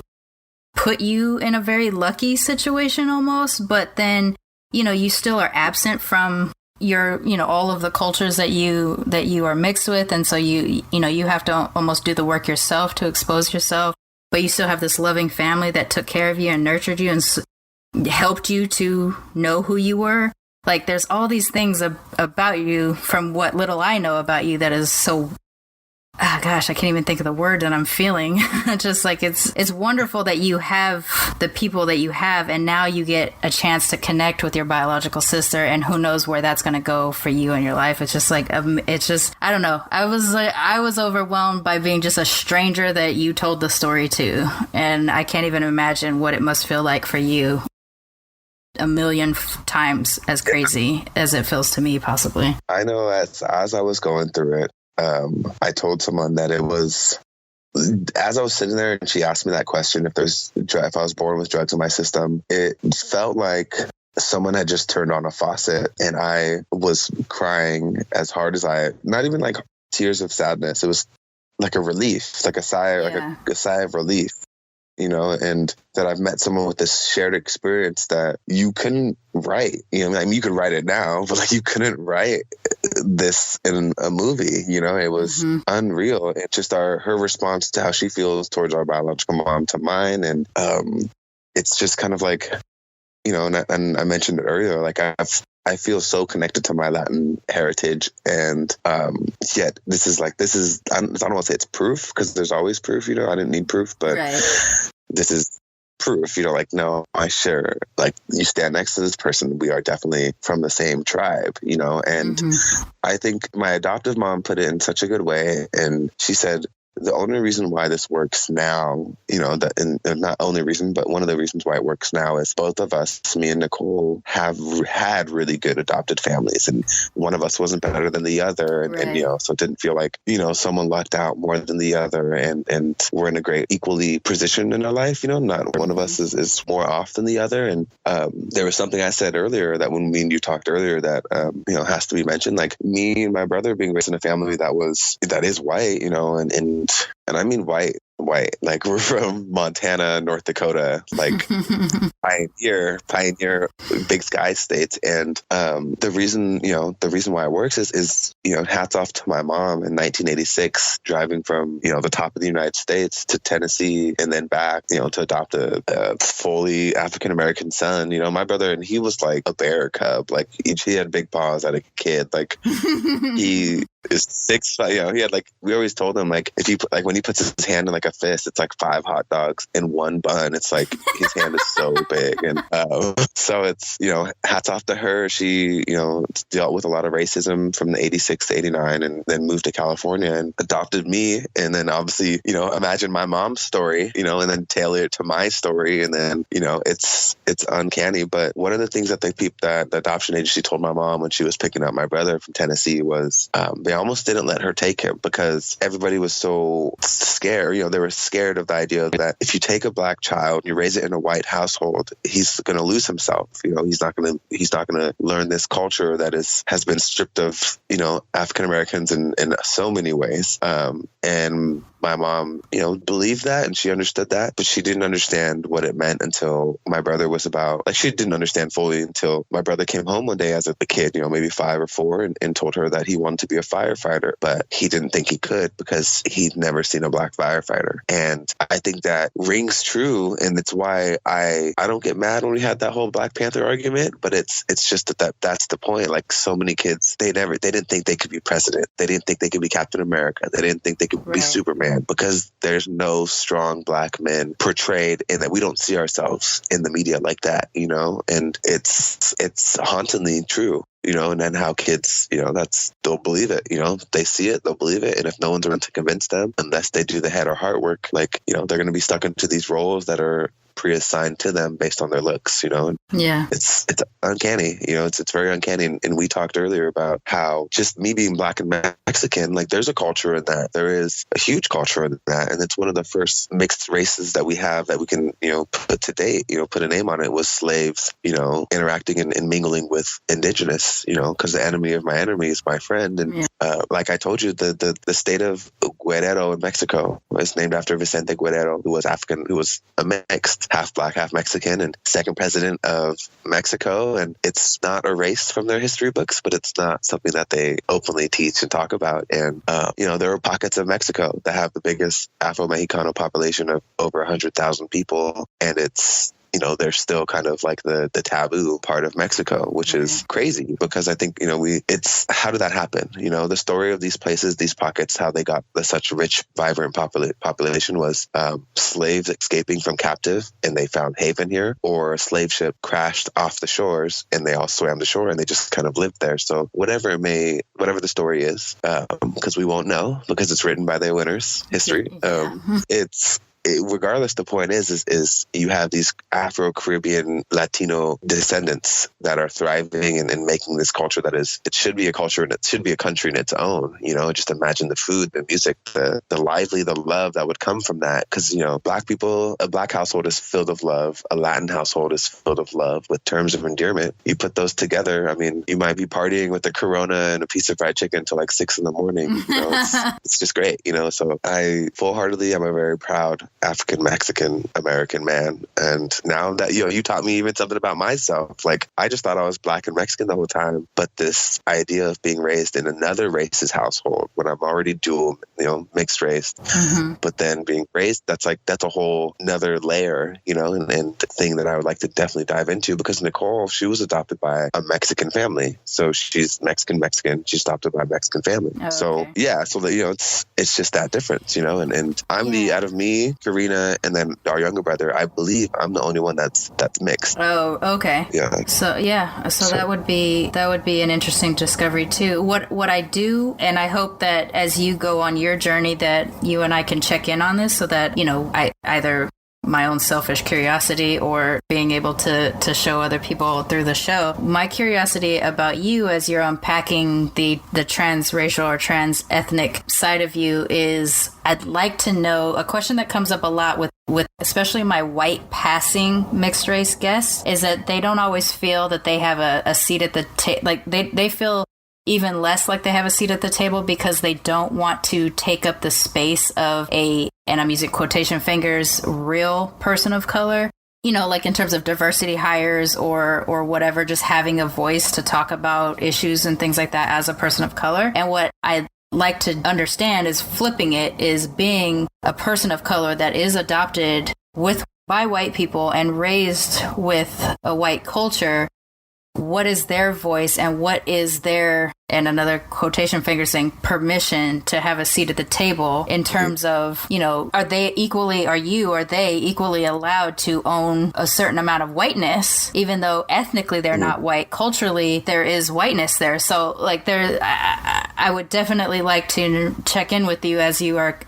put you in a very lucky situation almost, but then, you know, you still are absent from your, you know, all of the cultures that you are mixed with. And so you have to almost do the work yourself to expose yourself, but you still have this loving family that took care of you and nurtured you and helped you to know who you were. Like, there's all these things about you from what little I know about you that is so, gosh, I can't even think of the word that I'm feeling. Just like, it's wonderful that you have the people that you have, and now you get a chance to connect with your biological sister, and who knows where that's going to go for you in your life. It's just like, it's just, I don't know. I was overwhelmed by being just a stranger that you told the story to, and I can't even imagine what it must feel like for you. A million times as crazy as it feels to me, possibly. I know as I was going through it, I told someone that it was, as I was sitting there and she asked me that question, if I was born with drugs in my system, it felt like someone had just turned on a faucet, and I was crying as hard as not even like tears of sadness. It was like a relief, like a sigh, like a sigh of relief. You know, and that I've met someone with this shared experience that you couldn't write. You know, I mean, you could write it now, but like you couldn't write this in a movie. You know, it was unreal. It's just her response to how she feels towards our biological mom to mine, and it's just kind of like, you know, and I mentioned it earlier, like I feel so connected to my Latin heritage, and yet this is I don't want to say it's proof, because there's always proof, you know, I didn't need proof, but this is proof, you know, like, no, I share, like, you stand next to this person, we are definitely from the same tribe, you know, and I think my adoptive mom put it in such a good way, and she said, the only reason why this works now, you know, not only reason, but one of the reasons why it works now is both of us, me and Nicole, have had really good adopted families, and one of us wasn't better than the other. And you know, so it didn't feel like, you know, someone lucked out more than the other, and we're in a great equally position in our life, you know, not one of us is more off than the other. And there was something I said earlier that when me and you talked earlier that, you know, has to be mentioned, like me and my brother being raised in a family that is white, you know, and I mean white, like we're from Montana, North Dakota, like pioneer big sky states. And the reason why it works is, you know, hats off to my mom in 1986, driving from, you know, the top of the United States to Tennessee and then back, you know, to adopt a fully African-American son. You know, my brother, and he was like a bear cub, like he had big paws as a kid, like he is 6'5", you know, he had like, we always told him, like, if he like when he puts his hand in like a fist, it's like 5 hot dogs in one bun. It's like his hand is so big. And so it's, you know, hats off to her. She, you know, dealt with a lot of racism from the 86 to 89, and then moved to California and adopted me. And then obviously, you know, imagine my mom's story, you know, and then tailor it to my story. And then, you know, it's uncanny. But one of the things that the adoption agency told my mom when she was picking up my brother from Tennessee was they almost didn't let her take him, because everybody was so scared. You know, they were scared of the idea that if you take a black child, you raise it in a white household, he's going to lose himself. You know, he's not going to learn this culture that has been stripped of, you know, African Americans in so many ways. And my mom, believed that and she understood that, but she didn't understand what it meant until my brother was she didn't understand fully until my brother came home one day as a kid, maybe 5 or 4, and told her that he wanted to be a firefighter, but he didn't think he could because he'd never seen a Black firefighter. And I think that rings true, and it's why I don't get mad when we had that whole Black Panther argument, but it's just that's the point. Like, so many kids, they didn't think they could be president. They didn't think they could be Captain America. They didn't think they could be Superman, because there's no strong Black men portrayed, and that we don't see ourselves in the media like that, and it's hauntingly true. And then how kids, they'll believe it, they see it, they'll believe it. And if no one's around to convince them, unless they do the head or heart work, they're going to be stuck into these roles that are pre-assigned to them based on their looks, Yeah. It's uncanny, it's very uncanny. And we talked earlier about how just me being Black and Mexican, there's a culture in that. There is a huge culture in that. And it's one of the first mixed races that we have that we can, put to date, put a name on it, was slaves, interacting and mingling with indigenous, because the enemy of my enemy is my friend. And like I told you, the state of Guerrero in Mexico is named after Vicente Guerrero, who was African, who was a mixed, half Black, half Mexican, and second president of Mexico. And it's not erased from their history books, but it's not something that they openly teach and talk about. And, there are pockets of Mexico that have the biggest Afro-Mexicano population of over 100,000 people. And it's, they're still kind of like the taboo part of Mexico, which is crazy, because I think, it's how did that happen? The story of these places, these pockets, how they got such rich, vibrant population was slaves escaping from captive and they found haven here, or a slave ship crashed off the shores and they all swam to shore and they just kind of lived there. So whatever the story is, because we won't know because it's written by the winners' history. Regardless, the point is you have these Afro-Caribbean Latino descendants that are thriving and making this culture it should be a culture and it should be a country in its own. Just imagine the food, the music, the love that would come from that. Because, Black people, a Black household is filled with love. A Latin household is filled with love with terms of endearment. You put those together, I mean, you might be partying with a Corona and a piece of fried chicken till 6 a.m. It's just great, So I full-heartedly am a very proud African Mexican American man. And now that you taught me even something about myself. I just thought I was Black and Mexican the whole time, but this idea of being raised in another race's household when I'm already dual, mixed race, but then being raised, that's a whole another layer, and the thing that I would like to definitely dive into, because Nicole, she was adopted by a Mexican family, so she's Mexican, she's adopted by a Mexican family. So that it's just that difference, and I'm out of me, Karina, and then our younger brother, I believe I'm the only one that's mixed. Oh, okay. Yeah. So that would be an interesting discovery too. What I do, and I hope that as you go on your journey that you and I can check in on this, so that I either my own selfish curiosity or being able to show other people through the show. My curiosity about you as you're unpacking the transracial or trans ethnic side of you is, I'd like to know, a question that comes up a lot with especially my white passing mixed race guests, is that they don't always feel that they have a seat at the table. They feel even less like they have a seat at the table because they don't want to take up the space of and I'm using quotation fingers, real person of color. In terms of diversity hires or whatever, just having a voice to talk about issues and things like that as a person of color. And what I like to understand is flipping it, is being a person of color that is adopted by white people and raised with a white culture. What is their voice and what is their, and another quotation finger saying, permission to have a seat at the table in terms of, are they equally allowed to own a certain amount of whiteness, even though ethnically they're not white, culturally there is whiteness there. So I would definitely like to check in with you as you are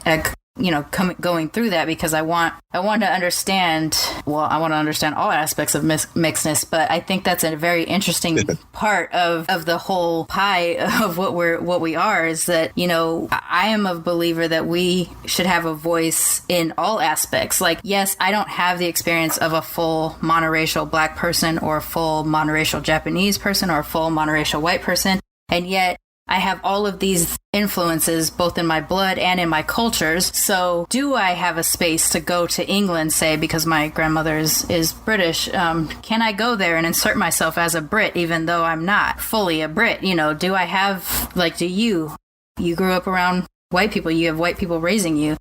going through that, because I want to understand all aspects of mixedness, but I think that's a very interesting part of the whole pie of what we are, is that, I am a believer that we should have a voice in all aspects. Yes, I don't have the experience of a full monoracial Black person or a full monoracial Japanese person or a full monoracial white person, and yet I have all of these influences both in my blood and in my cultures. So do I have a space to go to England, say, because my grandmother is British? Can I go there and insert myself as a Brit, even though I'm not fully a Brit? You know, do I have, like, you grew up around white people, you have white people raising you.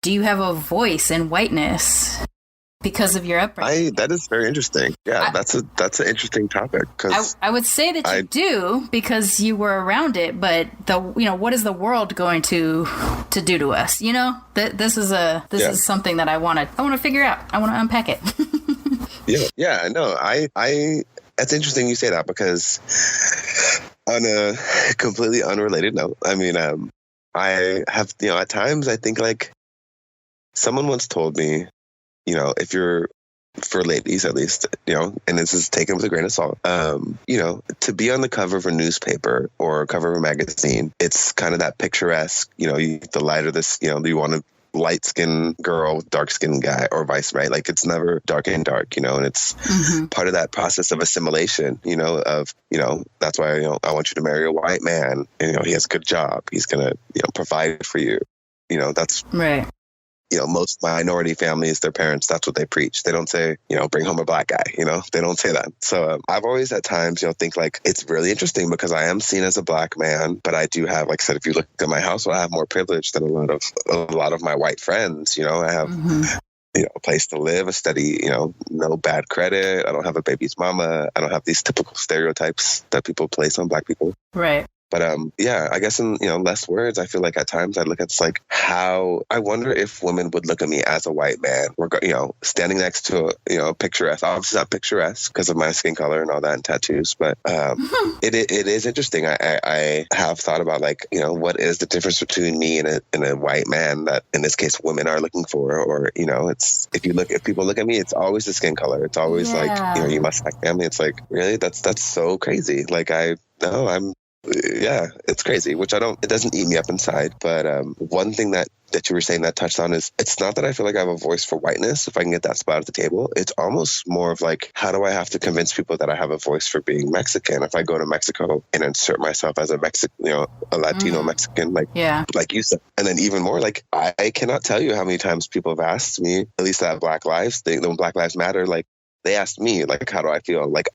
Do you have a voice in whiteness because of your upbringing? That is very interesting. Yeah, that's an interesting topic. Cause I would say that you do because you were around it, but what is the world going to do to us? You know, this is something that I want to figure out. I want to unpack it. Yeah. No, it's interesting you say that because on a completely unrelated note, I mean, I have, at times I think like someone once told me, if you're, for ladies at least, and this is taken with a grain of salt, to be on the cover of a newspaper or cover of a magazine, it's kind of that picturesque, the lighter this, you want a light-skinned girl, dark-skinned guy, or vice, right? Like it's never dark and dark, and it's part of that process of assimilation, that's why, I want you to marry a white man, and, he has a good job. He's going to, provide for you. That's right. Most minority families, their parents, that's what they preach. They don't say, bring home a black guy, they don't say that. So I've always at times, think like it's really interesting because I am seen as a black man, but I do have, like I said, if you look at my household, I have more privilege than a lot of my white friends. I have, a place to live, a steady, no bad credit. I don't have a baby's mama. I don't have these typical stereotypes that people place on black people. Right. But I guess in less words, I feel like at times I look at like how I wonder if women would look at me as a white man, standing next to a picturesque, obviously not picturesque because of my skin color and all that and tattoos. But it is interesting. I have thought about like what is the difference between me and a white man that in this case women are looking for, or it's if people look at me, it's always the skin color. It's always like you must like family. It's like really that's so crazy. Like it's crazy, which it doesn't eat me up inside. But one thing that you were saying that touched on is it's not that I feel like I have a voice for whiteness. If I can get that spot at the table, it's almost more of like, how do I have to convince people that I have a voice for being Mexican? If I go to Mexico and insert myself as a Mexican, a Latino Mexican, like you said, and then even more, like I cannot tell you how many times people have asked me, at least that Black Lives thing, when Black Lives Matter, like they asked me, like, how do I feel? Like,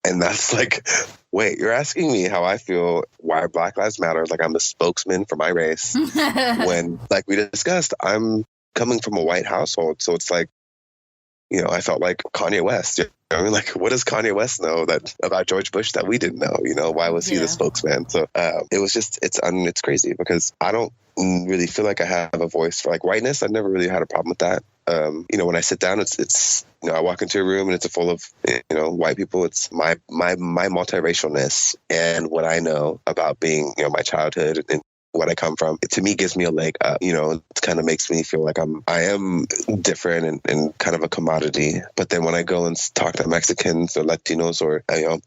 and that's like, wait, you're asking me how I feel, why Black Lives Matter, like I'm the spokesman for my race. When, like we discussed, I'm coming from a white household. So it's like, I felt like Kanye West. I mean, like, what does Kanye West know about George Bush that we didn't know? Why was he the spokesman? So it was just, it's crazy because I don't really feel like I have a voice for like whiteness. I've never really had a problem with that. When I sit down, it's I walk into a room and it's full of white people. It's my multiracialness and what I know about being my childhood and what I come from. It to me gives me a leg up. It kind of makes me feel like I am different and kind of a commodity. But then when I go and talk to Mexicans or Latinos or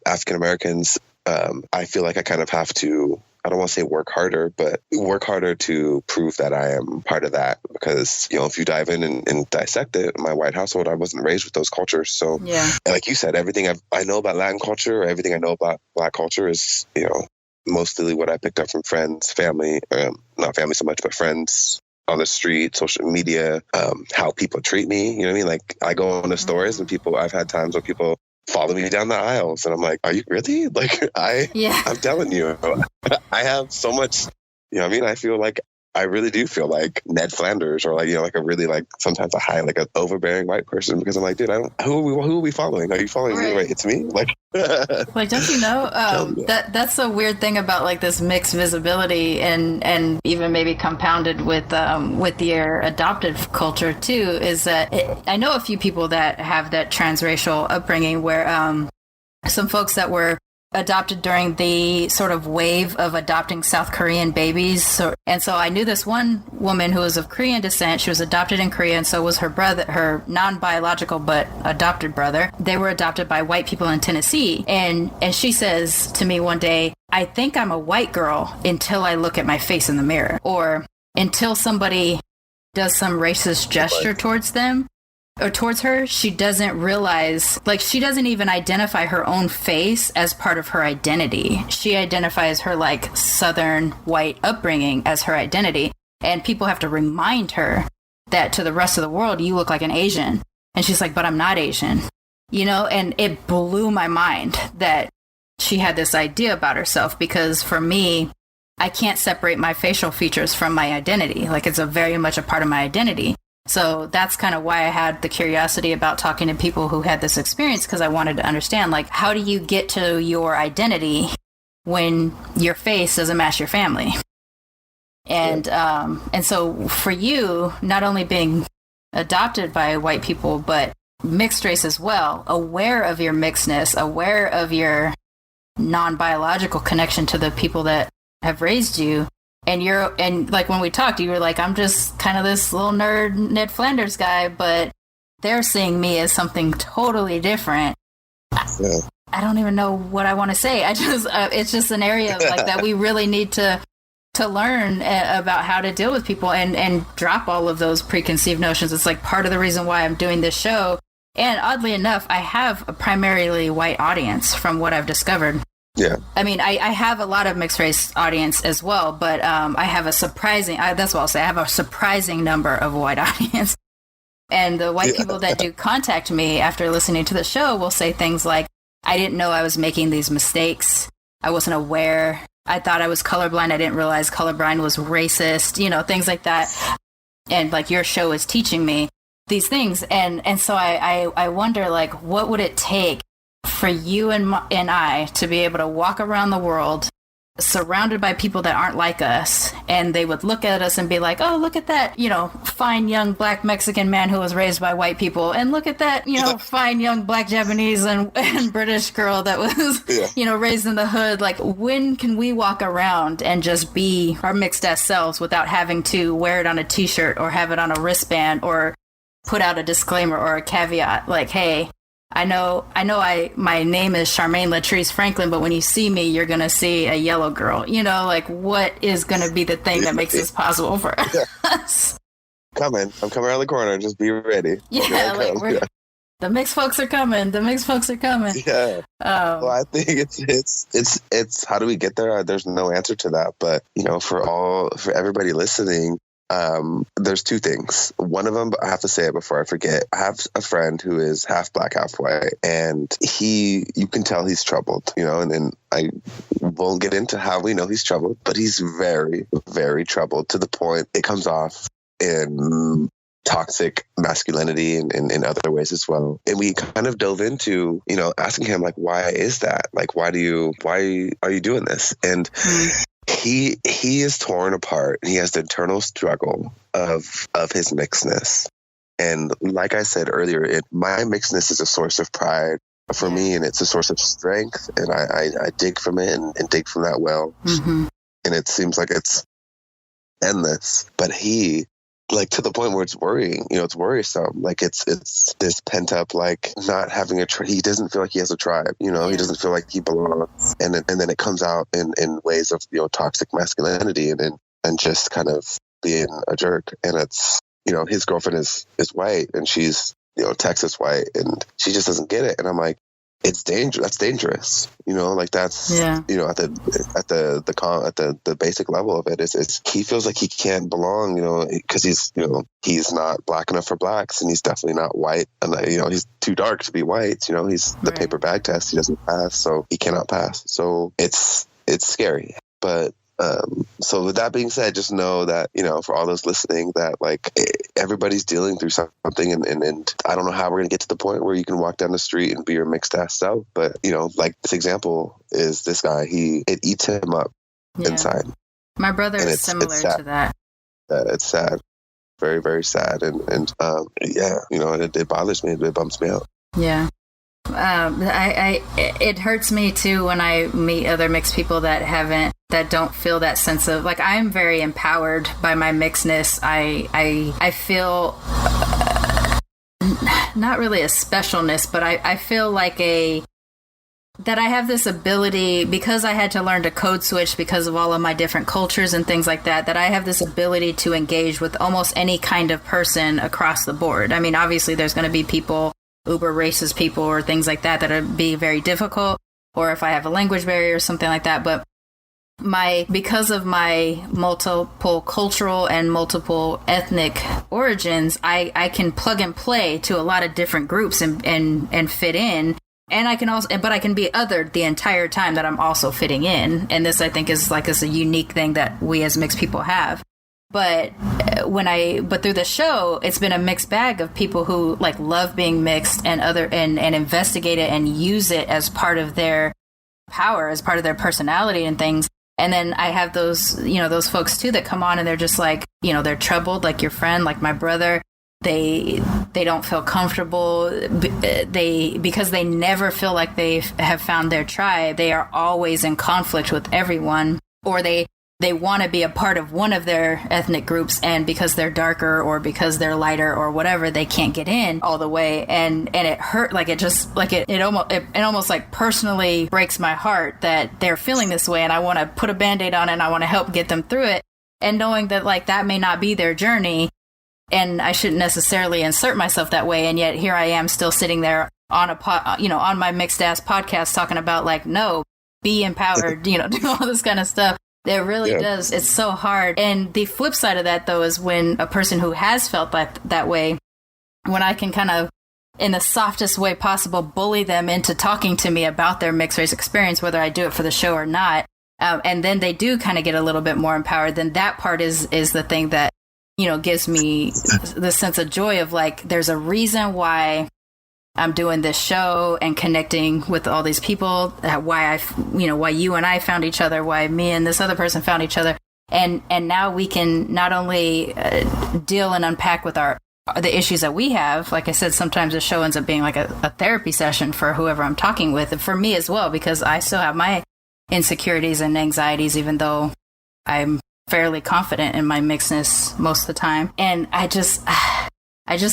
African Americans, I feel like I kind of have to, I don't want to say work harder, but work harder to prove that I am part of that. Because, if you dive in and dissect it, my white household, I wasn't raised with those cultures. So, like you said, everything I know about Latin culture, or everything I know about Black culture is, mostly what I picked up from friends, family, not family so much, but friends on the street, social media, how people treat me. You know what I mean? Like I go on the stores and I've had times where people follow me down the aisles and I'm like, are you really? Like I'm telling you, I have so much, I feel like I really do feel like Ned Flanders or like, like a really like sometimes a high, like an overbearing white person because I'm like, dude, who are we following? Are you following me? Right. It's me. Like, like, don't you know, that's a weird thing about like this mixed visibility and even maybe compounded with your adopted culture too, is that I know a few people that have that transracial upbringing where some folks that were adopted during the sort of wave of adopting South Korean babies. So I knew this one woman who was of Korean descent. She was adopted in Korea, and so was her brother, her non-biological but adopted brother. They were adopted by white people in Tennessee. And she says to me one day, I think I'm a white girl until I look at my face in the mirror, or until somebody does some racist gesture towards them. or towards her, she doesn't realize, like, she doesn't even identify her own face as part of her identity. She identifies her, like, Southern white upbringing as her identity. And people have to remind her that to the rest of the world, you look like an Asian. And she's like, but I'm not Asian. You know, and it blew my mind that she had this idea about herself, because for me, I can't separate my facial features from my identity. Like, it's a very much a part of my identity. So that's kind of why I had the curiosity about talking to people who had this experience, because I wanted to understand, like, how do you get to your identity when your face doesn't match your family? And so for you, not only being adopted by white people, but mixed race as well, aware of your mixedness, aware of your non-biological connection to the people that have raised you. And like when we talked, you were like, I'm just kind of this little nerd Ned Flanders guy, but they're seeing me as something totally different. Yeah. I don't even know what I want to say. It's just an area of, like, that we really need to learn about how to deal with people and drop all of those preconceived notions. It's like part of the reason why I'm doing this show. And oddly enough, I have a primarily white audience from what I've discovered. Yeah. I mean, I have a lot of mixed race audience as well, but I have a surprising, that's what I'll say, I have a surprising number of white audience. And the white people that do contact me after listening to the show will say things like, I didn't know I was making these mistakes. I wasn't aware. I thought I was colorblind. I didn't realize colorblind was racist, you know, things like that. And, like, your show is teaching me these things. And so I wonder, like, what would it take for you and I to be able to walk around the world surrounded by people that aren't like us, and they would look at us and be like, oh, look at that, you know, fine young black Mexican man who was raised by white people, and look at that, you know, fine young black Japanese and British girl that was, you know, raised in the hood. Like, when can we walk around and just be our mixed ass selves without having to wear it on a t-shirt or have it on a wristband or put out a disclaimer or a caveat like, hey, I know my name is Sharmane Latrice Franklin, but when you see me, you're going to see a yellow girl. You know, like, what is going to be the thing that makes this possible for us? I'm coming around the corner. Just be ready. Yeah, like, the mixed folks are coming. The mixed folks are coming. Yeah. Well, I think it's how do we get there? There's no answer to that. But, you know, for everybody listening, there's two things. One of them, I have to say it before I forget. I have a friend who is half black, half white, and you can tell he's troubled, you know, and then I won't get into how we know he's troubled, but he's very, very troubled, to the point it comes off in toxic masculinity and in other ways as well. And we kind of dove into, you know, asking him, like, why is that? Like, why are you doing this? And he is torn apart. He has the internal struggle of his mixedness. And like I said earlier, my mixedness is a source of pride for me, and it's a source of strength. And I dig from it and dig from that well. Mm-hmm. And it seems like it's endless. But he, like, to the point where it's worrying, you know, it's worrisome. Like, it's this pent up, like, not having he doesn't feel like he has a tribe, you know, he doesn't feel like he belongs. And then it comes out in ways of, you know, toxic masculinity and just kind of being a jerk. And it's, you know, his girlfriend is white, and she's, you know, Texas white, and she just doesn't get it. And I'm like, it's dangerous. That's dangerous. You know, like, that's, you know, at the basic level of it is he feels like he can't belong, you know, because he's not black enough for blacks, and he's definitely not white, and, you know, he's too dark to be white. You know, he's the paper bag test. He doesn't pass, so he cannot pass. So it's scary. But so with that being said, just know that, you know, for all those listening, that, like, everybody's dealing through something, and I don't know how we're going to get to the point where you can walk down the street and be your mixed ass self. But, you know, like, this example is this guy, it eats him up inside. My brother is similar to that. It's sad. Very, very sad. And you know, it bothers me. It bumps me out. Yeah. It hurts me too when I meet other mixed people that don't feel that sense of, like, I'm very empowered by my mixedness. I feel not really a specialness, but I feel like that I have this ability, because I had to learn to code switch because of all of my different cultures and things like that, that I have this ability to engage with almost any kind of person across the board. I mean, obviously there's going to be people, uber racist people or things like that would be very difficult, or if I have a language barrier or something like that. But because of my multiple cultural and multiple ethnic origins, I can plug and play to a lot of different groups and fit in. And I can also, but I can be othered the entire time that I'm also fitting in. And this, I think, is a unique thing that we as mixed people have. But through the show, it's been a mixed bag of people who like love being mixed and investigate it and use it as part of their power, as part of their personality and things. And then I have those, those folks too that come on and they're just like, they're troubled, like your friend, like my brother. They don't feel comfortable. Because they never feel like they have found their tribe. They are always in conflict with everyone, or they want to be a part of one of their ethnic groups, and because they're darker or because they're lighter or whatever, they can't get in all the way. And it hurt, it almost like personally breaks my heart that they're feeling this way, and I want to put a Band-Aid on it and I want to help get them through it. And knowing that like that may not be their journey, and I shouldn't necessarily insert myself that way. And yet here I am still sitting there on on my mixed ass podcast talking about like, no, be empowered, do all this kind of stuff. It really does. It's so hard. And the flip side of that, though, is when a person who has felt that way, when I can kind of, in the softest way possible, bully them into talking to me about their mixed race experience, whether I do it for the show or not. And then they do kind of get a little bit more empowered. Then that part is the thing that, gives me the sense of joy of like, there's a reason why I'm doing this show and connecting with all these people, why you and I found each other, why me and this other person found each other. And now we can not only deal and unpack with the issues that we have. Like I said, sometimes the show ends up being like a therapy session for whoever I'm talking with, and for me as well, because I still have my insecurities and anxieties, even though I'm fairly confident in my mixedness most of the time. And I just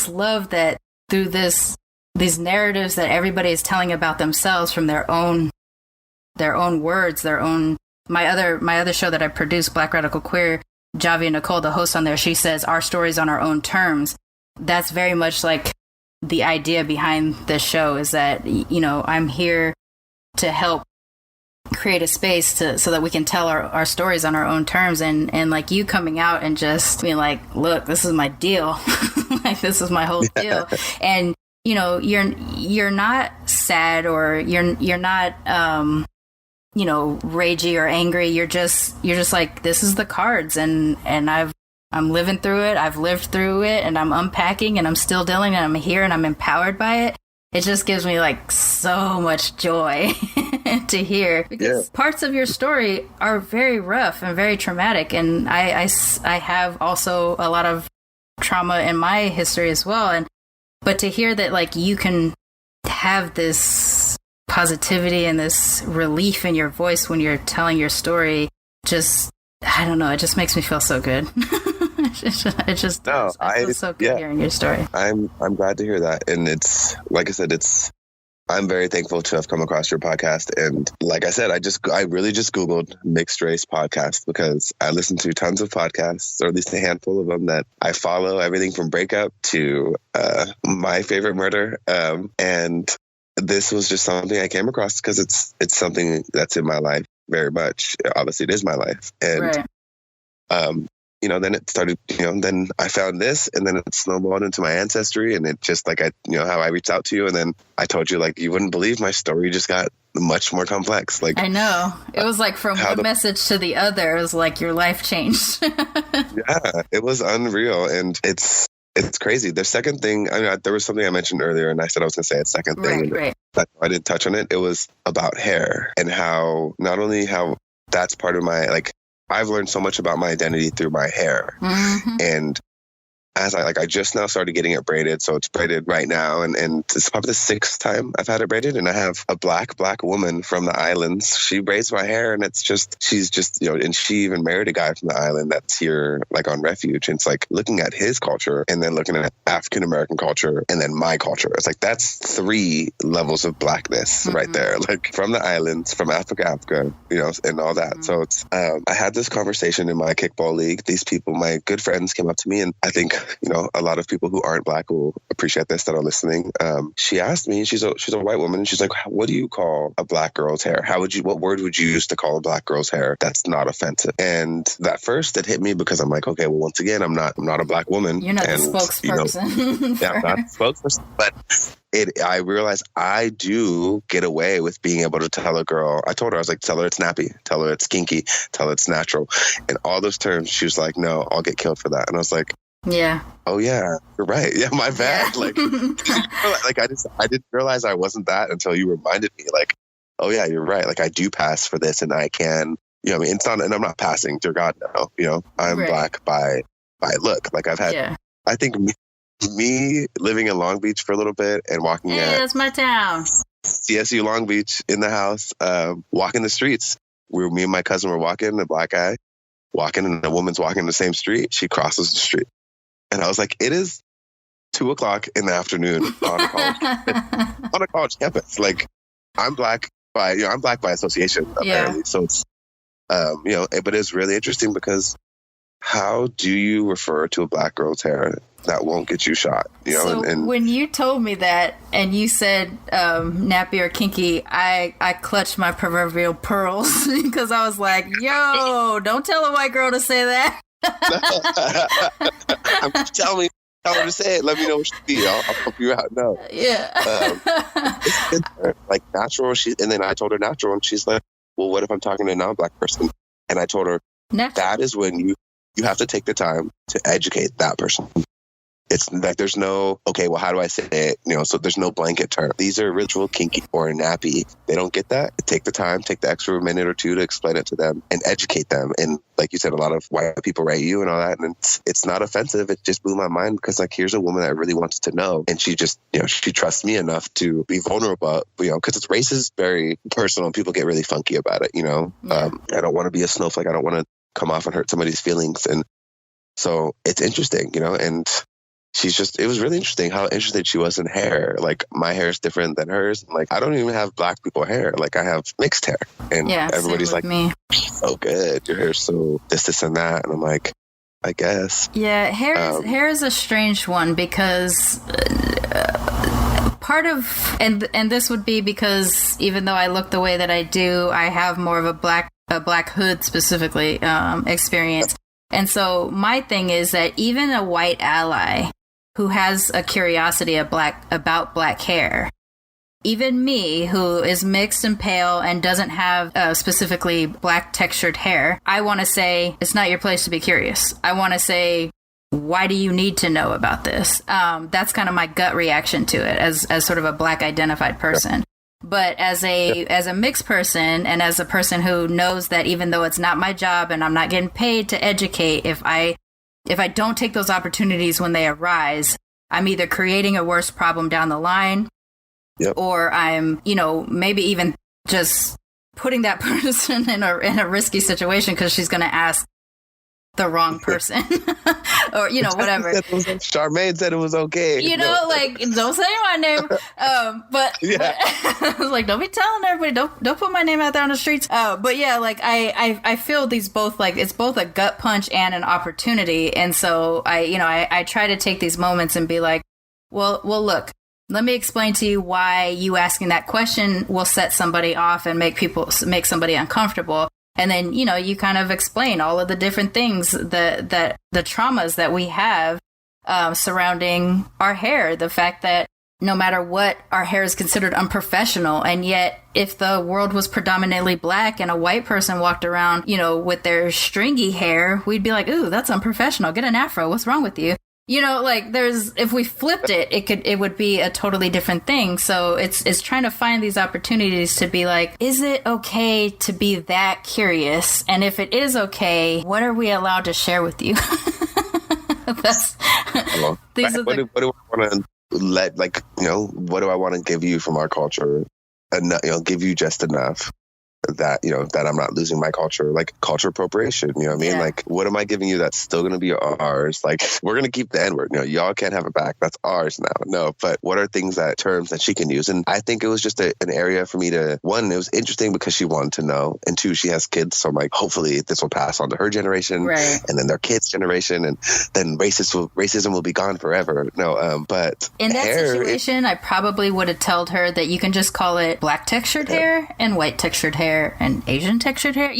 love that through these narratives that everybody is telling about themselves from their own words, my other show that I produce, Black Radical Queer, Javi and Nicole, the host on there, she says our stories on our own terms. That's very much like the idea behind this show, is that, I'm here to help create a space so that we can tell our stories on our own terms, and like you coming out and just being like, look, this is my deal. Like, this is my whole deal. And you're not sad, or you're not ragey or angry. You're just like, this is the cards, and I'm living through it. I've lived through it, and I'm unpacking, and I'm still dealing, and I'm here, and I'm empowered by it. It just gives me like so much joy to hear, because parts of your story are very rough and very traumatic, and I have also a lot of trauma in my history as well. But to hear that, like, you can have this positivity and this relief in your voice when you're telling your story, I don't know, it just makes me feel so good. It just does. I feel so good hearing your story. I'm glad to hear that. And it's, like I said, I'm very thankful to have come across your podcast. And like I said, I really just Googled mixed race podcast, because I listen to tons of podcasts, or at least a handful of them that I follow, everything from Breakup to My Favorite Murder. And this was just something I came across because it's something that's in my life very much. Obviously, it is my life. And, then it started, then I found this, and then it snowballed into my ancestry, and it just like, how I reached out to you, and then I told you, like, you wouldn't believe my story just got much more complex. Like, I know. It was like from one message to the other, it was like your life changed. Yeah, it was unreal. And it's crazy. The second thing, there was something I mentioned earlier, and I said I was going to say a second thing. Right. I didn't touch on it. It was about hair, and how not only how that's part of my, like, I've learned so much about my identity through my hair. Mm-hmm. And as I just now started getting it braided, so it's braided right now, and it's probably the 6th time I've had it braided, and I have a black woman from the islands. She braids my hair, and she's just, and she even married a guy from the island that's here, like, on refuge, and it's like looking at his culture, and then looking at African American culture, and then my culture. It's like, that's 3 levels of blackness right there, like, from the islands, from Africa, and all that. So it's, I had this conversation in my kickball league. These people, my good friends, came up to me, and I think, a lot of people who aren't black will appreciate this that are listening. She asked me, she's a white woman, and she's like, what do you call a black girl's hair? What word would you use to call a black girl's hair that's not offensive? And that first, it hit me because I'm like, okay, well, once again, I'm not a black woman. You're not the spokesperson. Yeah, I'm not the spokesperson, but I realized I do get away with being able to tell a girl. I told her, I was like, tell her it's nappy, tell her it's kinky, tell her it's natural. And all those terms, she was like, no, I'll get killed for that. And I was like, yeah. Oh yeah, you're right. Yeah, my bad. Yeah. Like I didn't realize I wasn't that until you reminded me. Like, oh yeah, you're right. Like, I do pass for this, and I can. It's not, and I'm not passing. Dear God, no. I'm black by look. Like, I've had. I think me living in Long Beach for a little bit and walking. Hey, that's my town. CSU Long Beach in the house, walking the streets. Me and my cousin were walking. A black guy walking, and a woman's walking the same street. She crosses the street. And I was like, it is 2:00 in the afternoon on a college campus. Like, I'm black by association, apparently. So it's, but it's really interesting because how do you refer to a black girl's hair that won't get you shot? So and when you told me that and you said nappy or kinky, I clutched my proverbial pearls because I was like, yo, don't tell a white girl to say that. Tell her to say it. Let me know what she be. I'll help you out. No. Yeah. Like, natural. And then I told her natural, and she's like, well, what if I'm talking to a non-black person? And I told her, that is when you have to take the time to educate that person. It's like, there's no, okay, well, how do I say it? So there's no blanket term. These are ritual, kinky, or nappy. They don't get that. Take the time, take the extra minute or 2 to explain it to them and educate them. And like you said, a lot of white people write you and all that. And it's not offensive. It just blew my mind because, like, here's a woman that really wants to know. And she just, she trusts me enough to be vulnerable, because race is very personal and people get really funky about it, Yeah. I don't want to be a snowflake. I don't want to come off and hurt somebody's feelings. And so it's interesting, and it was really interesting how interested she was in hair. Like, my hair is different than hers. Like, I don't even have black people hair. Like, I have mixed hair. And everybody's like, me. So good. Your hair's so this and that. And I'm like, I guess. Yeah, hair is a strange one because part of, and this would be because even though I look the way that I do, I have more of a black hood specifically experience. And so my thing is that even a white ally who has a curiosity about black hair, even me, who is mixed and pale and doesn't have specifically black textured hair, I want to say, it's not your place to be curious. I want to say, why do you need to know about this? That's kind of my gut reaction to it as sort of a black identified person. But as a mixed person and as a person who knows that even though it's not my job and I'm not getting paid to educate, if I don't take those opportunities when they arise, I'm either creating a worse problem down the line, or I'm, maybe even just putting that person in a risky situation because she's going to ask the wrong person or, whatever. Sharmane said it was okay. Like, don't say my name. But I was like, don't be telling everybody, don't put my name out there on the streets. But yeah, like I feel these both, like, it's both a gut punch and an opportunity. And so I try to take these moments and be like, well, look, let me explain to you why you asking that question will set somebody off and make somebody uncomfortable. And then, you kind of explain all of the different things, the traumas that we have surrounding our hair. The fact that no matter what, our hair is considered unprofessional. And yet, if the world was predominantly black and a white person walked around, with their stringy hair, we'd be like, ooh, that's unprofessional. Get an afro. What's wrong with you? If we flipped it, it would be a totally different thing. So it's trying to find these opportunities to be like, is it okay to be that curious? And if it is okay, what are we allowed to share with you? That's Well, these are what do I want to let, like, what do I want to give you from our culture? Give you just enough that, that I'm not losing my culture, like culture appropriation, you know what I mean? Yeah. Like, what am I giving you that's still going to be ours? Like, we're going to keep the N-word, y'all can't have it back. That's ours now. No, but what are terms that she can use? And I think it was just an area for me to, one, it was interesting because she wanted to know. And two, she has kids. So I'm like, hopefully this will pass on to her generation, right. and then their kids' generation. And then racism will be gone forever. No, but in that hair, situation, I probably would have told her that you can just call it black textured hair and white textured hair and Asian textured hair,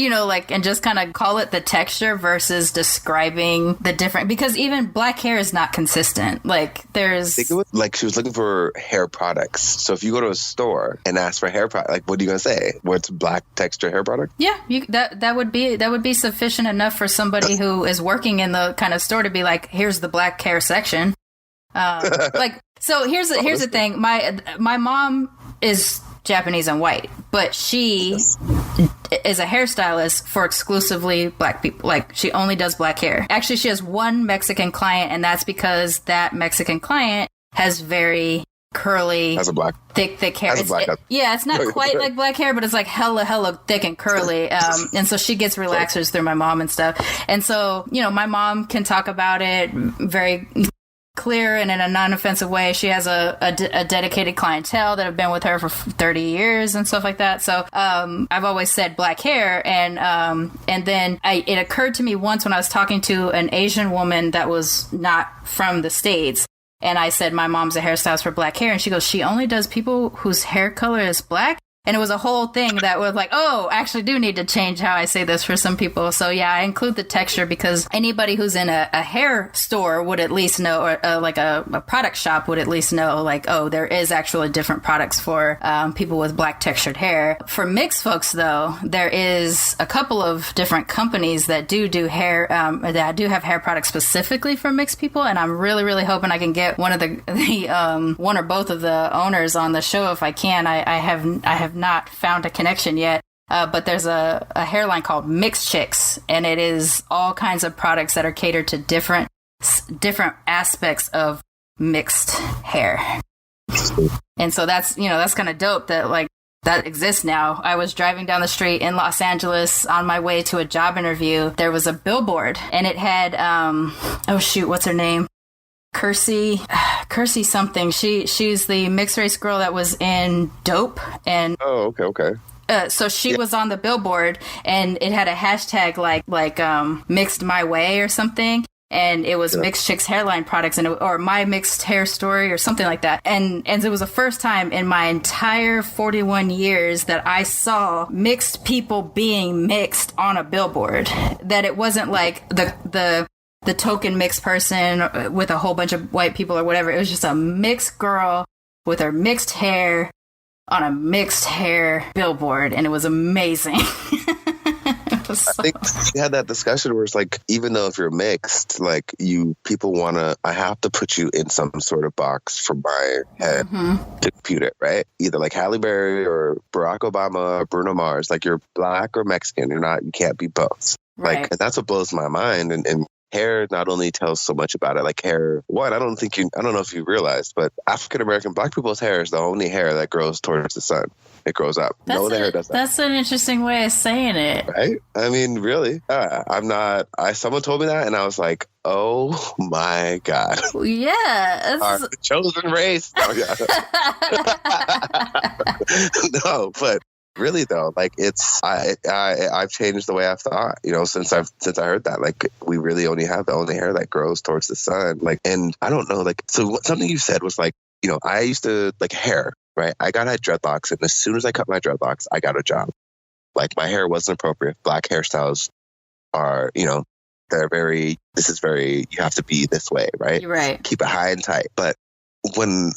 and just kind of call it the texture versus describing the different, because even black hair is not consistent. Like, there's... I think it was like she was looking for hair products. So if you go to a store and ask for hair product, like, what are you going to say? What's black texture hair product? Yeah, that would be sufficient enough for somebody who is working in the kind of store to be like, here's the black hair section. So here's the thing. My mom is Japanese and white, but she is a hairstylist for exclusively black people. Like, she only does black hair. Actually, she has one Mexican client, and that's because that Mexican client has very curly, thick hair. It's not quite like black hair, but it's like hella thick and curly. And so she gets relaxers through my mom and stuff. And so, my mom can talk about it very clear and in a non-offensive way. She has a dedicated clientele that have been with her for 30 years and stuff like that. So I've always said black hair, and then it occurred to me once when I was talking to an Asian woman that was not from the States, and I said my mom's a hairstylist for black hair, and she goes, she only does people whose hair color is black. And it was a whole thing that was like, oh, I actually do need to change how I say this for some people. So yeah, I include the texture because anybody who's in a hair store would at least know, or like a product shop would at least know, like, oh, there is actually different products for people with black textured hair. For mixed folks, though, there is a couple of different companies that do hair, that do have hair products specifically for mixed people. And I'm really, really hoping I can get one of the one or both of the owners on the show if I can. I have not found a connection yet, but there's a hairline called Mixed Chicks, and it is all kinds of products that are catered to different aspects of mixed hair. And so that's kind of dope that like that exists now. I was driving down the street in Los Angeles on my way to a job interview. There was a billboard, and it had what's her name? Kersey something. She's the mixed race girl that was in Dope, and okay. So she was on the billboard, and it had a hashtag like mixed my way or something, and it was Mixed Chicks hairline products, or my mixed hair story or something like that. And it was the first time in my entire 41 years that I saw mixed people being mixed on a billboard. That it wasn't like the token mixed person with a whole bunch of white people or whatever. It was just a mixed girl with her mixed hair on a mixed hair billboard, and it was amazing. I think we had that discussion where it's like, even though if you're mixed, like I have to put you in some sort of box for my head to compute it, right? Either like Halle Berry or Barack Obama or Bruno Mars, like you're black or Mexican, you can't be both. Right. Like, and that's what blows my mind. And hair not only tells so much about it, like hair, I don't know if you realized, but African American black people's hair is the only hair that grows towards the sun. It grows up. No other hair does that. That's an interesting way of saying it. Right? I mean, really? Someone told me that, and I was like, oh my God. Yeah. Our chosen race. Oh, yeah. No, but really though, like I've changed the way I've thought, since I heard that, like we really only have the only hair that grows towards the sun. Like, and I don't know, like, so something you said was like, I used to like hair, right? I had dreadlocks, and as soon as I cut my dreadlocks, I got a job. Like, my hair wasn't appropriate. Black hairstyles are, they're very, you have to be this way, right? You're right. Keep it high and tight. But when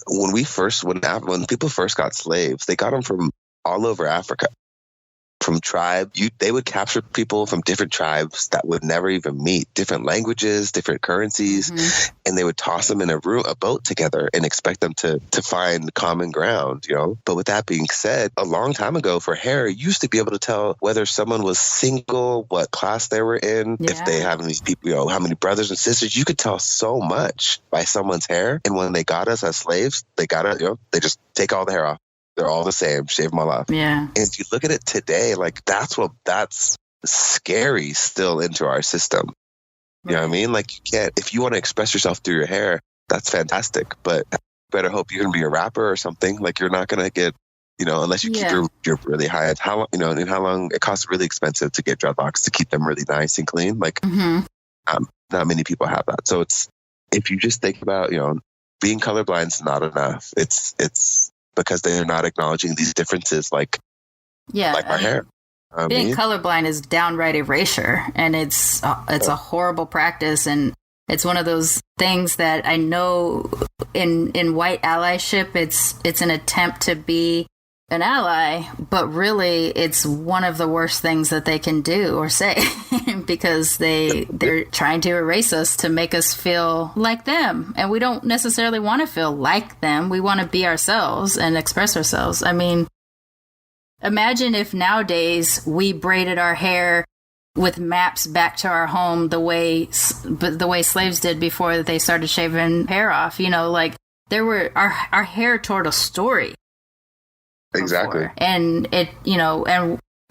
people first got slaves, they got them from all over Africa, from tribe. They would capture people from different tribes that would never even meet, different languages, different currencies, and they would toss them in a boat together and expect them to find common ground, you know? But with that being said, a long time ago for hair, you used to be able to tell whether someone was single, what class they were in, if they have any people, you know, how many brothers and sisters. You could tell so much by someone's hair. And when they got us as slaves, they they just take all the hair off. They're all the same, shave them all off. Yeah. And if you look at it today, like that's scary still into our system. You know what I mean? Like, you can't, if you want to express yourself through your hair, that's fantastic. But better hope you're going to be a rapper or something. Like, you're not going to get, you know, unless you keep your really high. How long, you know, and how long it costs really expensive to get dreadlocks to keep them really nice and clean. Like, not many people have that. So if you just think about, you know, being colorblind is not enough. It's because they're not acknowledging these differences, like our hair. Being colorblind is downright erasure, and it's a horrible practice, and it's one of those things that I know in white allyship, it's an attempt to be an ally, but really it's one of the worst things that they can do or say because they're trying to erase us to make us feel like them. And we don't necessarily want to feel like them. We want to be ourselves and express ourselves. I mean, imagine if nowadays we braided our hair with maps back to our home the way slaves did before they started shaving hair off. You know, like our hair told a story. Exactly. Before. And it, you know,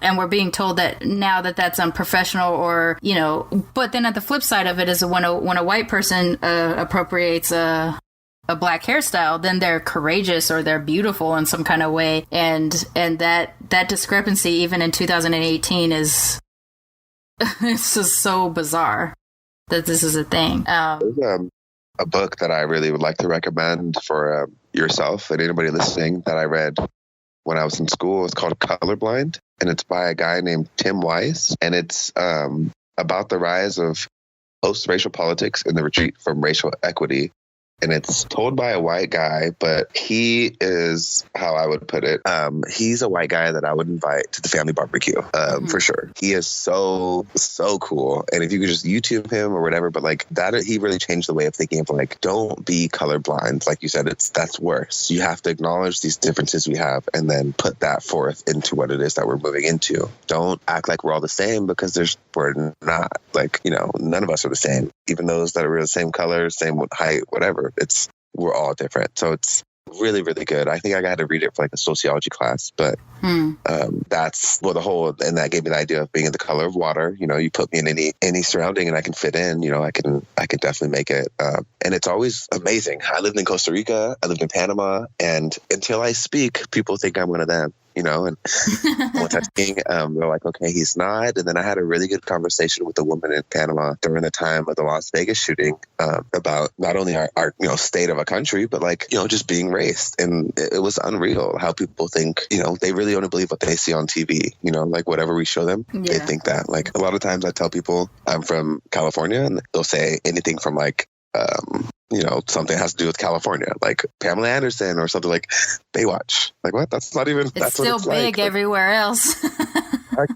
and we're being told that now that's unprofessional, or, you know, but then at the flip side of it is when a white person appropriates a black hairstyle, then they're courageous or they're beautiful in some kind of way. And that discrepancy, even in 2018, is it's just so bizarre that this is a thing. There's a book that I really would like to recommend for yourself and anybody listening that I read when I was in school. It's called Colorblind, and it's by a guy named Tim Weiss, and it's about the rise of post-racial politics and the retreat from racial equity. And it's told by a white guy, but he is, how I would put it, he's a white guy that I would invite to the family barbecue, for sure. He is so cool. And if you could just YouTube him or whatever, but like that, he really changed the way of thinking of like, don't be colorblind. Like you said, that's worse. You have to acknowledge these differences we have and then put that forth into what it is that we're moving into. Don't act like we're all the same, because we're not. Like, you know, none of us are the same. Even those that are the same color, same height, whatever. We're all different. So it's really, really good. I think I got to read it for like a sociology class, but that's and that gave me the idea of being in the color of water. You know, you put me in any surrounding and I can fit in, you know, I can definitely make it. And it's always amazing. I lived in Costa Rica, I lived in Panama, and until I speak, people think I'm one of them. You know, and once I speak, they're like, okay, he's not. And then I had a really good conversation with a woman in Panama during the time of the Las Vegas shooting about not only our you know, state of a country, but like, you know, just being racist. And it was unreal how people think, you know, they really only believe what they see on TV, you know, like whatever we show them, they think that. Like a lot of times I tell people I'm from California and they'll say anything from like, you know, something has to do with California, like Pamela Anderson or something like Baywatch. Like, what? That's not even. It's that's still what it's big like. everywhere else.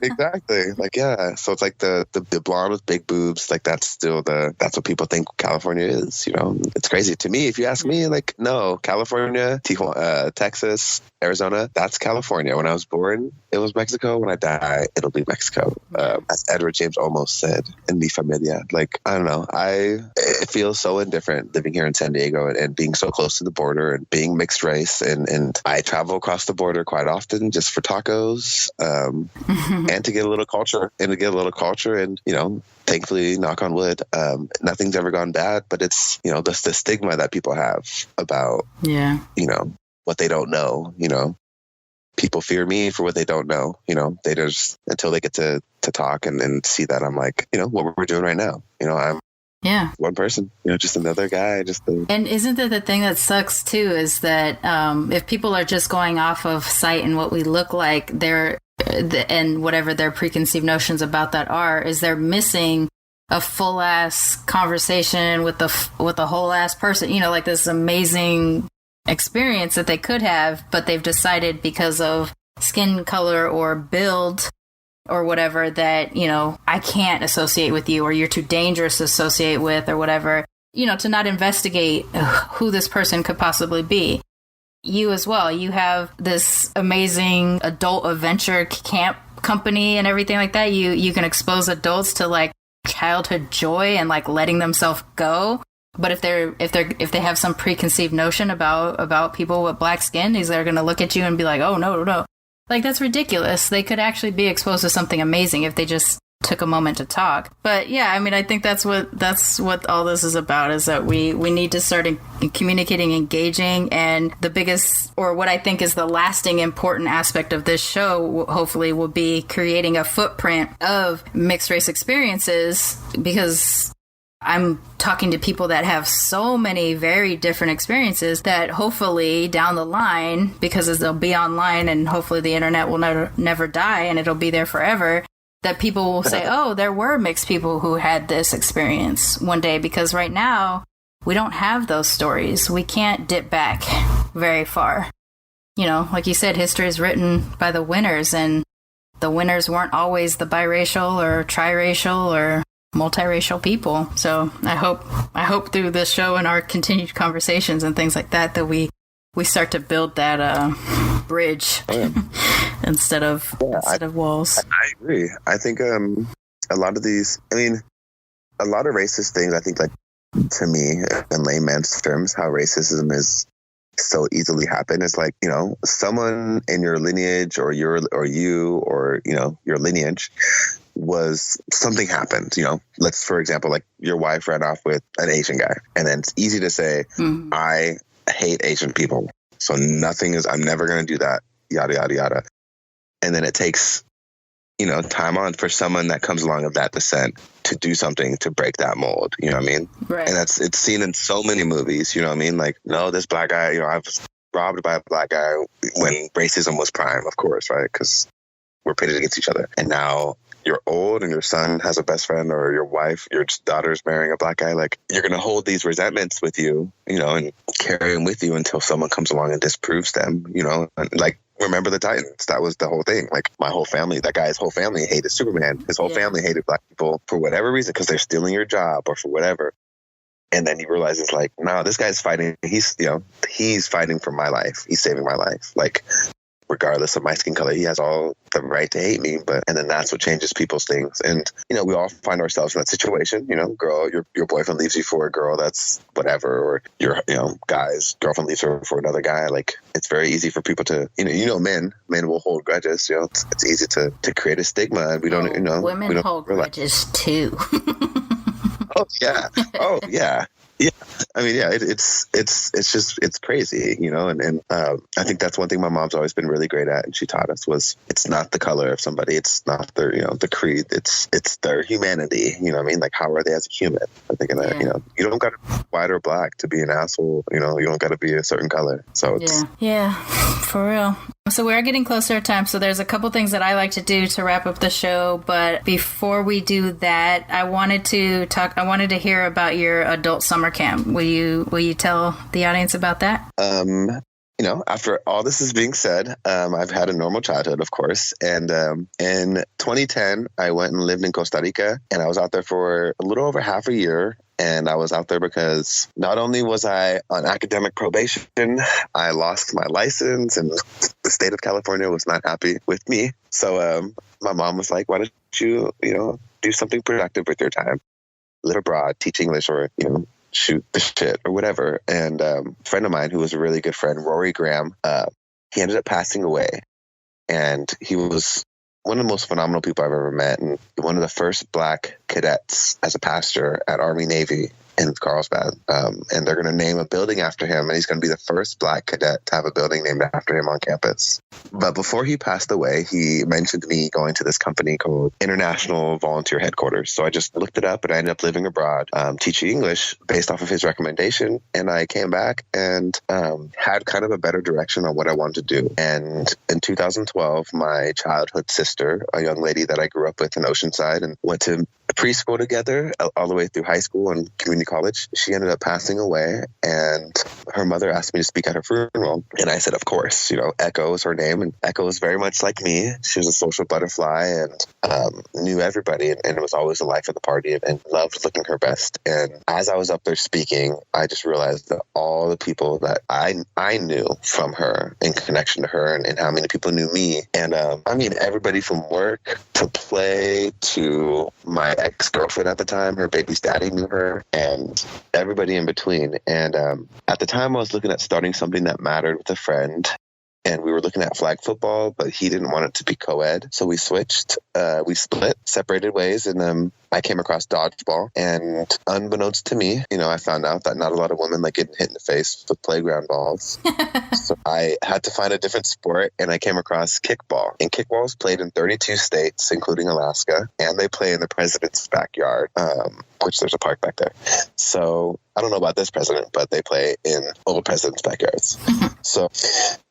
Exactly. Like, yeah. So it's like the blonde with big boobs. Like that's what people think California is. You know, it's crazy to me. If you ask me, like, no, California, Tijuana, Texas, Arizona, that's California. When I was born, it was Mexico. When I die, it'll be Mexico. As Edward James Olmos said in Mi Familia. Like, I don't know. It feels so indifferent living here in San Diego and being so close to the border and being mixed race. And I travel across the border quite often just for tacos. And to get a little culture and, you know, thankfully, knock on wood, nothing's ever gone bad, but it's, you know, the stigma that people have about, you know, what they don't know, you know, people fear me for what they don't know, you know, they just, until they get to talk and see that I'm like, you know, what we're doing right now, you know, I'm one person, you know, just another guy. And isn't that the thing that sucks too, is that if people are just going off of sight and what we look like, and whatever their preconceived notions about that is they're missing a full ass conversation with the whole ass person, you know, like this amazing experience that they could have, but they've decided because of skin color or build or whatever that, you know, I can't associate with you, or you're too dangerous to associate with, or whatever, you know, to not investigate who this person could possibly be. You as well, you have this amazing adult adventure camp company and everything like that. You can expose adults to like childhood joy and like letting themselves go. But if they have some preconceived notion about people with black skin, they're going to look at you and be like, oh, no. Like, that's ridiculous. They could actually be exposed to something amazing if they just took a moment to talk. But yeah, I mean, I think that's what all this is about, is that we need to start communicating, engaging, and the biggest, or what I think is the lasting important aspect of this show, hopefully, will be creating a footprint of mixed race experiences, because I'm talking to people that have so many very different experiences that hopefully down the line, because they'll be online and hopefully the internet will never die and it'll be there forever, that people will say, oh, there were mixed people who had this experience one day. Because right now, we don't have those stories. We can't dip back very far. You know, like you said, history is written by the winners, and the winners weren't always the biracial or triracial or multiracial people. So I hope through this show and our continued conversations and things like that we start to build that bridge instead of walls. I agree. I think a lot of racist things, I think, like, to me, in layman's terms, how racism is so easily happen. It's like, you know, someone in your lineage or you or, you know, your lineage was something happened, you know, let's, for example, like your wife ran off with an Asian guy, and then it's easy to say, I hate Asian people, so I'm never going to do that, yada, yada, yada. And then it takes, you know, time on for someone that comes along of that descent to do something to break that mold, you know what I mean? Right. And it's seen in so many movies, you know what I mean? Like, no, this black guy, you know, I was robbed by a black guy when racism was prime, of course, right? Because we're pitted against each other. And now you're old and your son has a best friend, or your wife, your daughter's marrying a black guy. Like, you're going to hold these resentments with you, you know, and carry them with you until someone comes along and disproves them, you know. And like, remember the Titans. That was the whole thing. Like, my whole family, that guy's whole family hated Superman. His whole family hated black people for whatever reason, because they're stealing your job or for whatever. And then he realizes, like, no, this guy's fighting. He's fighting for my life. He's saving my life. Like, regardless of my skin color, he has all the right to hate me. And then that's what changes people's things. And, you know, we all find ourselves in that situation. You know, girl, your boyfriend leaves you for a girl that's whatever, or your, you know, guy's girlfriend leaves her for another guy. Like, it's very easy for people to, men will hold grudges. You know, it's easy to create a stigma, and we don't, you know, women hold grudges too. Oh yeah. Yeah, I mean, yeah, it's crazy, you know, and I think that's one thing my mom's always been really great at, and she taught us, was it's not the color of somebody, it's not their, you know, the creed, it's their humanity, you know what I mean? Like, how are they as a human? I think, you know, you don't got to be white or black to be an asshole, you know, you don't got to be a certain color. So it's yeah, for real. So we are getting closer to time, so there's a couple things that I like to do to wrap up the show, but before we do that, I wanted to hear about your adult summer camp. Will you tell the audience about that? You know, after all this is being said, I've had a normal childhood, of course. And in 2010, I went and lived in Costa Rica, and I was out there for a little over half a year. And I was out there because not only was I on academic probation, I lost my license, and the state of California was not happy with me. So my mom was like, why don't you, you know, do something productive with your time? Live abroad, teach English, or, you know, shoot the shit or whatever. And a friend of mine who was a really good friend, Rory Graham, he ended up passing away. And he was one of the most phenomenal people I've ever met, and one of the first black cadets as a pastor at Army Navy in Carlsbad. And they're going to name a building after him, and he's going to be the first black cadet to have a building named after him on campus. But before he passed away, he mentioned me going to this company called International Volunteer Headquarters. So I just looked it up, and I ended up living abroad, teaching English based off of his recommendation. And I came back and had kind of a better direction on what I wanted to do. And in 2012, my childhood sister, a young lady that I grew up with in Oceanside and went to preschool together all the way through high school and community college. She ended up passing away, and her mother asked me to speak at her funeral. And I said, of course, Echo is her name. And Echo is very much like me. She was a social butterfly and knew everybody, and it was always the life of the party and loved looking her best. And as I was up there speaking, I just realized that all the people that I knew from her in connection to her and how many people knew me. And everybody from work to play to my ex-girlfriend at the time, her baby's daddy knew her, and everybody in between. And at the time I was looking at starting something that mattered with a friend. And we were looking at flag football, but he didn't want it to be co-ed. So we switched, we split, separated ways, and I came across dodgeball. And unbeknownst to me, I found out that not a lot of women like getting hit in the face with playground balls. So I had to find a different sport, and I came across kickball. And kickball is played in 32 states, including Alaska, and they play in the president's backyard, which there's a park back there. So I don't know about this president, but they play in old presidents' backyards. So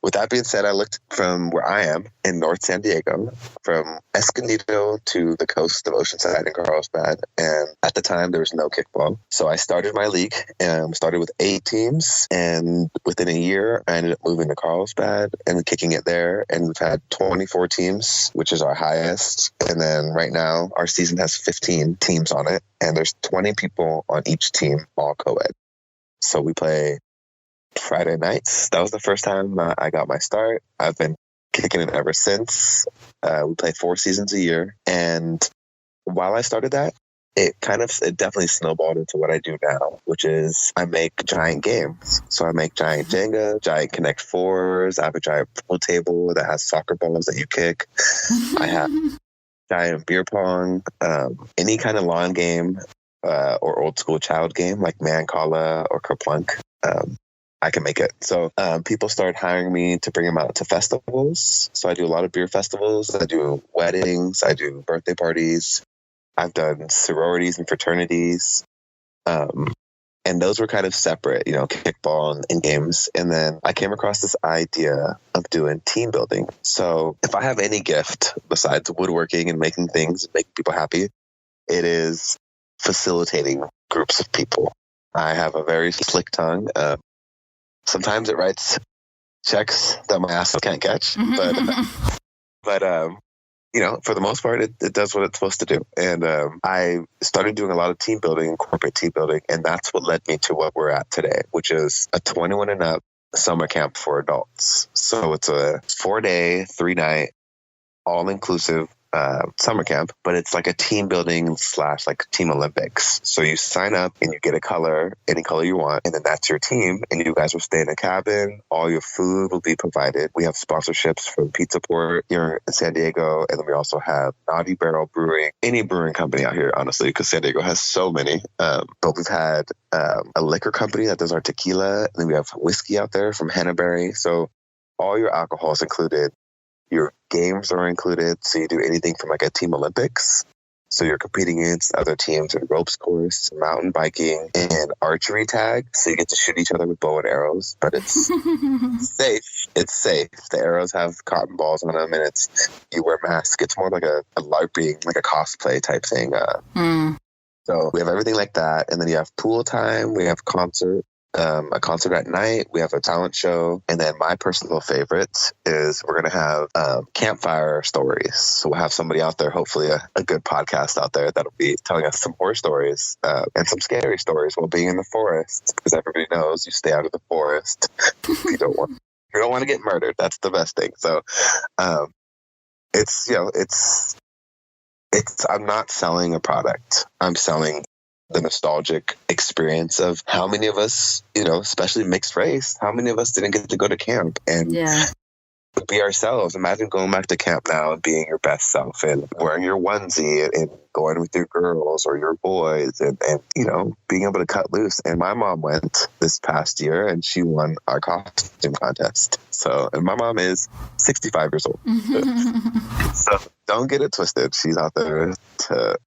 with that being said, I looked from where I am in North San Diego, from Escondido to the coast of Oceanside and Carlsbad. And at the time, there was no kickball. So I started my league and started with 8 teams. And within a year, I ended up moving to Carlsbad and kicking it there. And we've had 24 teams, which is our highest. And then right now, our season has 15 teams on it. And there's 20 people on each team, all co-ed. So we play Friday nights. That was the first time I got my start. I've been kicking it ever since. We play 4 seasons a year. And while I started that, it definitely snowballed into what I do now, which is I make giant games. So I make giant Jenga, giant Connect 4s. I have a giant pool table that has soccer balls that you kick. I have giant beer pong, any kind of lawn game or old school child game like Mancala or Kerplunk. I can make it. So people started hiring me to bring them out to festivals. So I do a lot of beer festivals. I do weddings. I do birthday parties. I've done sororities and fraternities. And those were kind of separate, kickball and games. And then I came across this idea of doing team building. So if I have any gift besides woodworking and making things and making people happy, it is facilitating groups of people. I have a very slick tongue. Sometimes it writes checks that my ass can't catch, but for the most part, it does what it's supposed to do. And I started doing a lot of team building, corporate team building, and that's what led me to what we're at today, which is a 21 and up summer camp for adults. So it's a 4-day, 3-night, all-inclusive summer camp, but it's like a team building / like team Olympics. So you sign up and you get a color, any color you want, and then that's your team. And you guys will stay in a cabin. All your food will be provided. We have sponsorships from Pizza Port here in San Diego, and then we also have Naughty Barrel Brewing, any brewing company out here, honestly, because San Diego has so many. But we've had a liquor company that does our tequila, and then we have whiskey out there from Hannaberry. So all your alcohol is included. Your games are included, so you do anything from like a team Olympics. So you're competing against other teams in ropes course, mountain biking, and archery tag. So you get to shoot each other with bow and arrows, but it's safe. It's safe. The arrows have cotton balls on them, and you wear masks. It's more like a LARPing, like a cosplay type thing. So we have everything like that, and then you have pool time. We have a concert at night. We have a talent show. And then my personal favorite is we're going to have campfire stories. So we'll have somebody out there, hopefully a good podcast out there that'll be telling us some horror stories and some scary stories while being in the forest, because everybody knows you stay out of the forest. You don't want to get murdered. That's the best thing. So I'm not selling a product. I'm selling the nostalgic experience of how many of us, especially mixed race, how many of us didn't get to go to camp and be ourselves. Imagine going back to camp now and being your best self and wearing your onesie and going with your girls or your boys and being able to cut loose. And my mom went this past year and she won our costume contest. So, and my mom is 65 years old. So don't get it twisted. She's out there to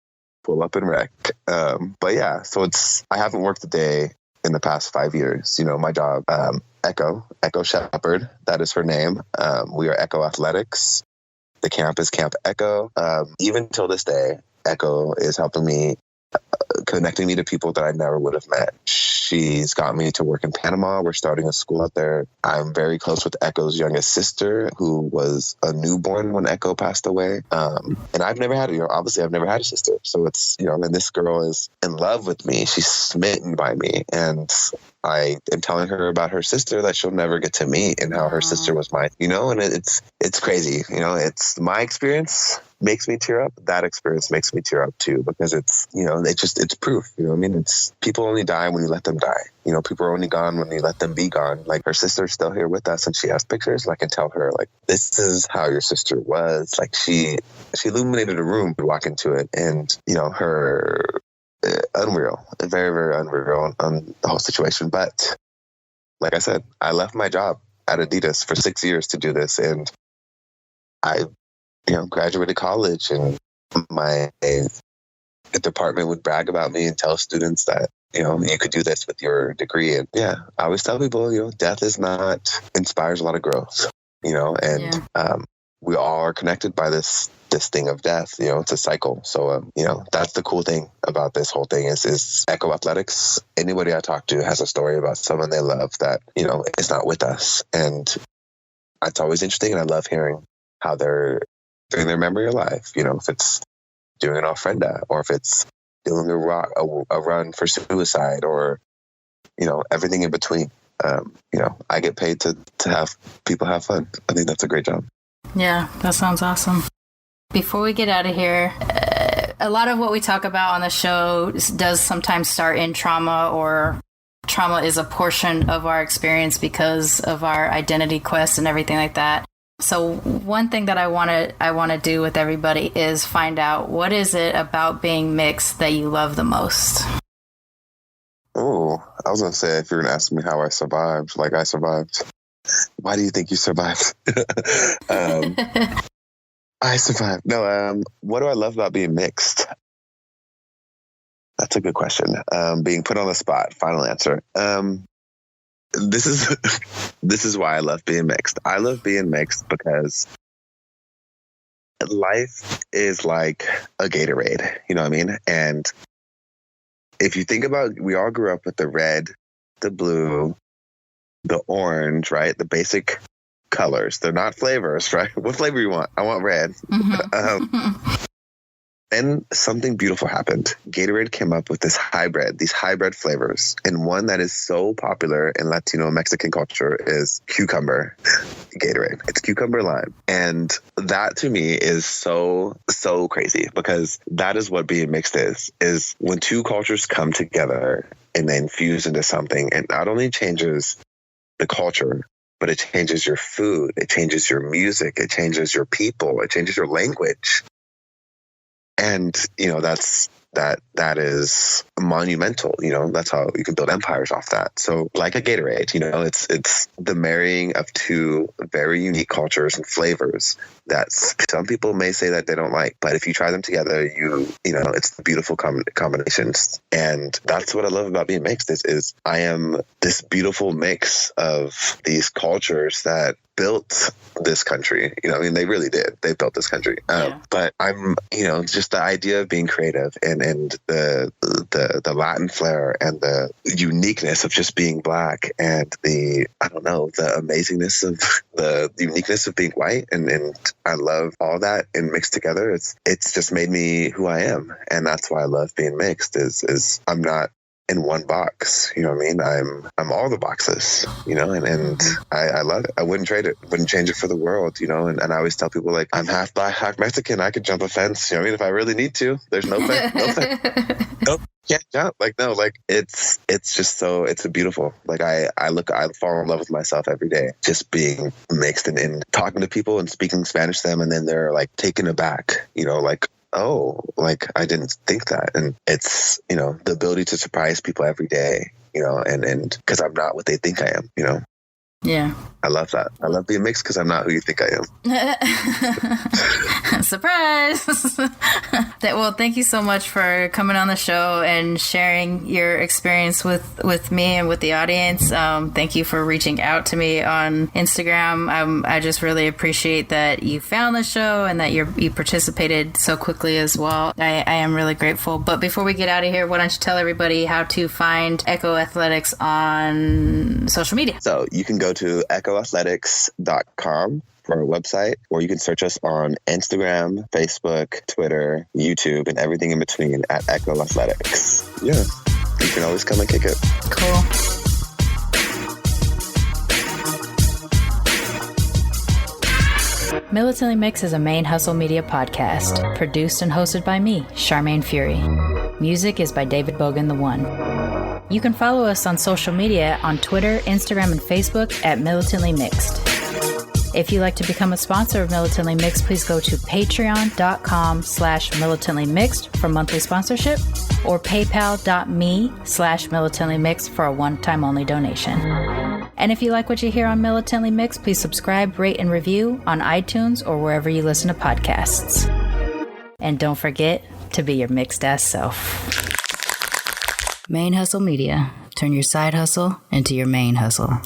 pull up and wreck. But yeah, so I haven't worked a day in the past 5 years. My job, Echo Shepherd, that is her name. We are Echo Athletics. The camp is Camp Echo. Even till this day, Echo is helping me, connecting me to people that I never would have met. She's got me to work in Panama. We're starting a school out there. I'm very close with Echo's youngest sister, who was a newborn when Echo passed away. And I've never had, obviously I've never had a sister. So it's, and this girl is in love with me. She's smitten by me. And I am telling her about her sister that she'll never get to meet, and how her sister was mine, and it's crazy. It's my experience makes me tear up. That experience makes me tear up too, because it's, it's proof, it's people only die when you let them die. People are only gone when you let them be gone. Like, her sister's still here with us, and she has pictures, and I can tell her, like, this is how your sister was. Like, she illuminated a room, we walk into it, and, her unreal, very, very unreal on the whole situation. But like I said, I left my job at Adidas for 6 years to do this, and I graduated college, and my department would brag about me and tell students that, you could do this with your degree. And I always tell people, death inspires a lot of growth, and we all are connected by this thing of death. It's a cycle. So, that's the cool thing about this whole thing is Echo Athletics. Anybody I talk to has a story about someone they love that, is not with us. And it's always interesting. And I love hearing how they're doing their memory alive. If it's doing an ofrenda, or if it's doing a run for suicide, or, everything in between. I get paid to have people have fun. I think that's a great job. Yeah, that sounds awesome. Before we get out of here, a lot of what we talk about on the show does sometimes start in trauma, or trauma is a portion of our experience because of our identity quest and everything like that. So one thing that I want to do with everybody is find out, what is it about being mixed that you love the most? Oh, I was going to say, if you're going to ask me how I survived, like, I survived. Why do you think you survived? I survived. No, what do I love about being mixed? That's a good question. Being put on the spot. Final answer. This is why I love being mixed. I love being mixed because life is like a Gatorade. You know what I mean? And if you think about, we all grew up with the red, the blue, the orange, right? The basic colors. They're not flavors, right? What flavor you want? I want red. Mm-hmm. Then something beautiful happened. Gatorade came up with these hybrid flavors. And one that is so popular in Latino Mexican culture is cucumber Gatorade. It's cucumber lime. And that to me is so, so crazy, because that is what being mixed is when two cultures come together and then fuse into something. And not only changes the culture, but it changes your food. It changes your music. It changes your people. It changes your language. And, that is monumental. That's how you can build empires off that. So like a Gatorade, it's the marrying of two very unique cultures and flavors that some people may say that they don't like, but if you try them together, it's the beautiful combinations. And that's what I love about being mixed is I am this beautiful mix of these cultures that built this country. They really did. They built this country. But I'm, just the idea of being creative and the Latin flair and the uniqueness of just being Black, and the amazingness of the uniqueness of being white. And I love all that and mixed together. It's just made me who I am. And that's why I love being mixed is I'm not in one box. You know what I mean? I'm all the boxes, and I love it. I wouldn't trade it, wouldn't change it for the world, and I always tell people, like, I'm half Black, half Mexican. I could jump a fence, if I really need to. There's no fence. Nope, can't jump. Like, no, like it's just so, it's a beautiful, like I fall in love with myself every day, just being mixed and talking to people and speaking Spanish to them. And then they're like taken aback, like, oh, like I didn't think that. And it's, the ability to surprise people every day, and because I'm not what they think I am, Yeah. I love that. I love being mixed because I'm not who you think I am. Surprise! Well, thank you so much for coming on the show and sharing your experience with me and with the audience. Thank you for reaching out to me on Instagram. I just really appreciate that you found the show and that you participated so quickly as well. I am really grateful. But before we get out of here, why don't you tell everybody how to find Echo Athletics on social media? So you can go to echoathletics.com for our website, or you can search us on Instagram, Facebook, Twitter, YouTube, and everything in between at Echo Athletics. Yeah, you can always come and kick it. Cool. Militantly Mixed is a ManeHustle media podcast, produced and hosted by me, Sharmane Fury. Music is by David Bogan the One. You can follow us on social media on Twitter, Instagram, and Facebook at Militantly Mixed. If you'd like to become a sponsor of Militantly Mixed, please go to patreon.com/militantly mixed for monthly sponsorship, or paypal.me/militantly mixed for a one-time only donation. And if you like what you hear on Militantly Mixed, please subscribe, rate, and review on iTunes or wherever you listen to podcasts. And don't forget to be your mixed-ass self. ManeHustle Media. Turn your side hustle into your main hustle.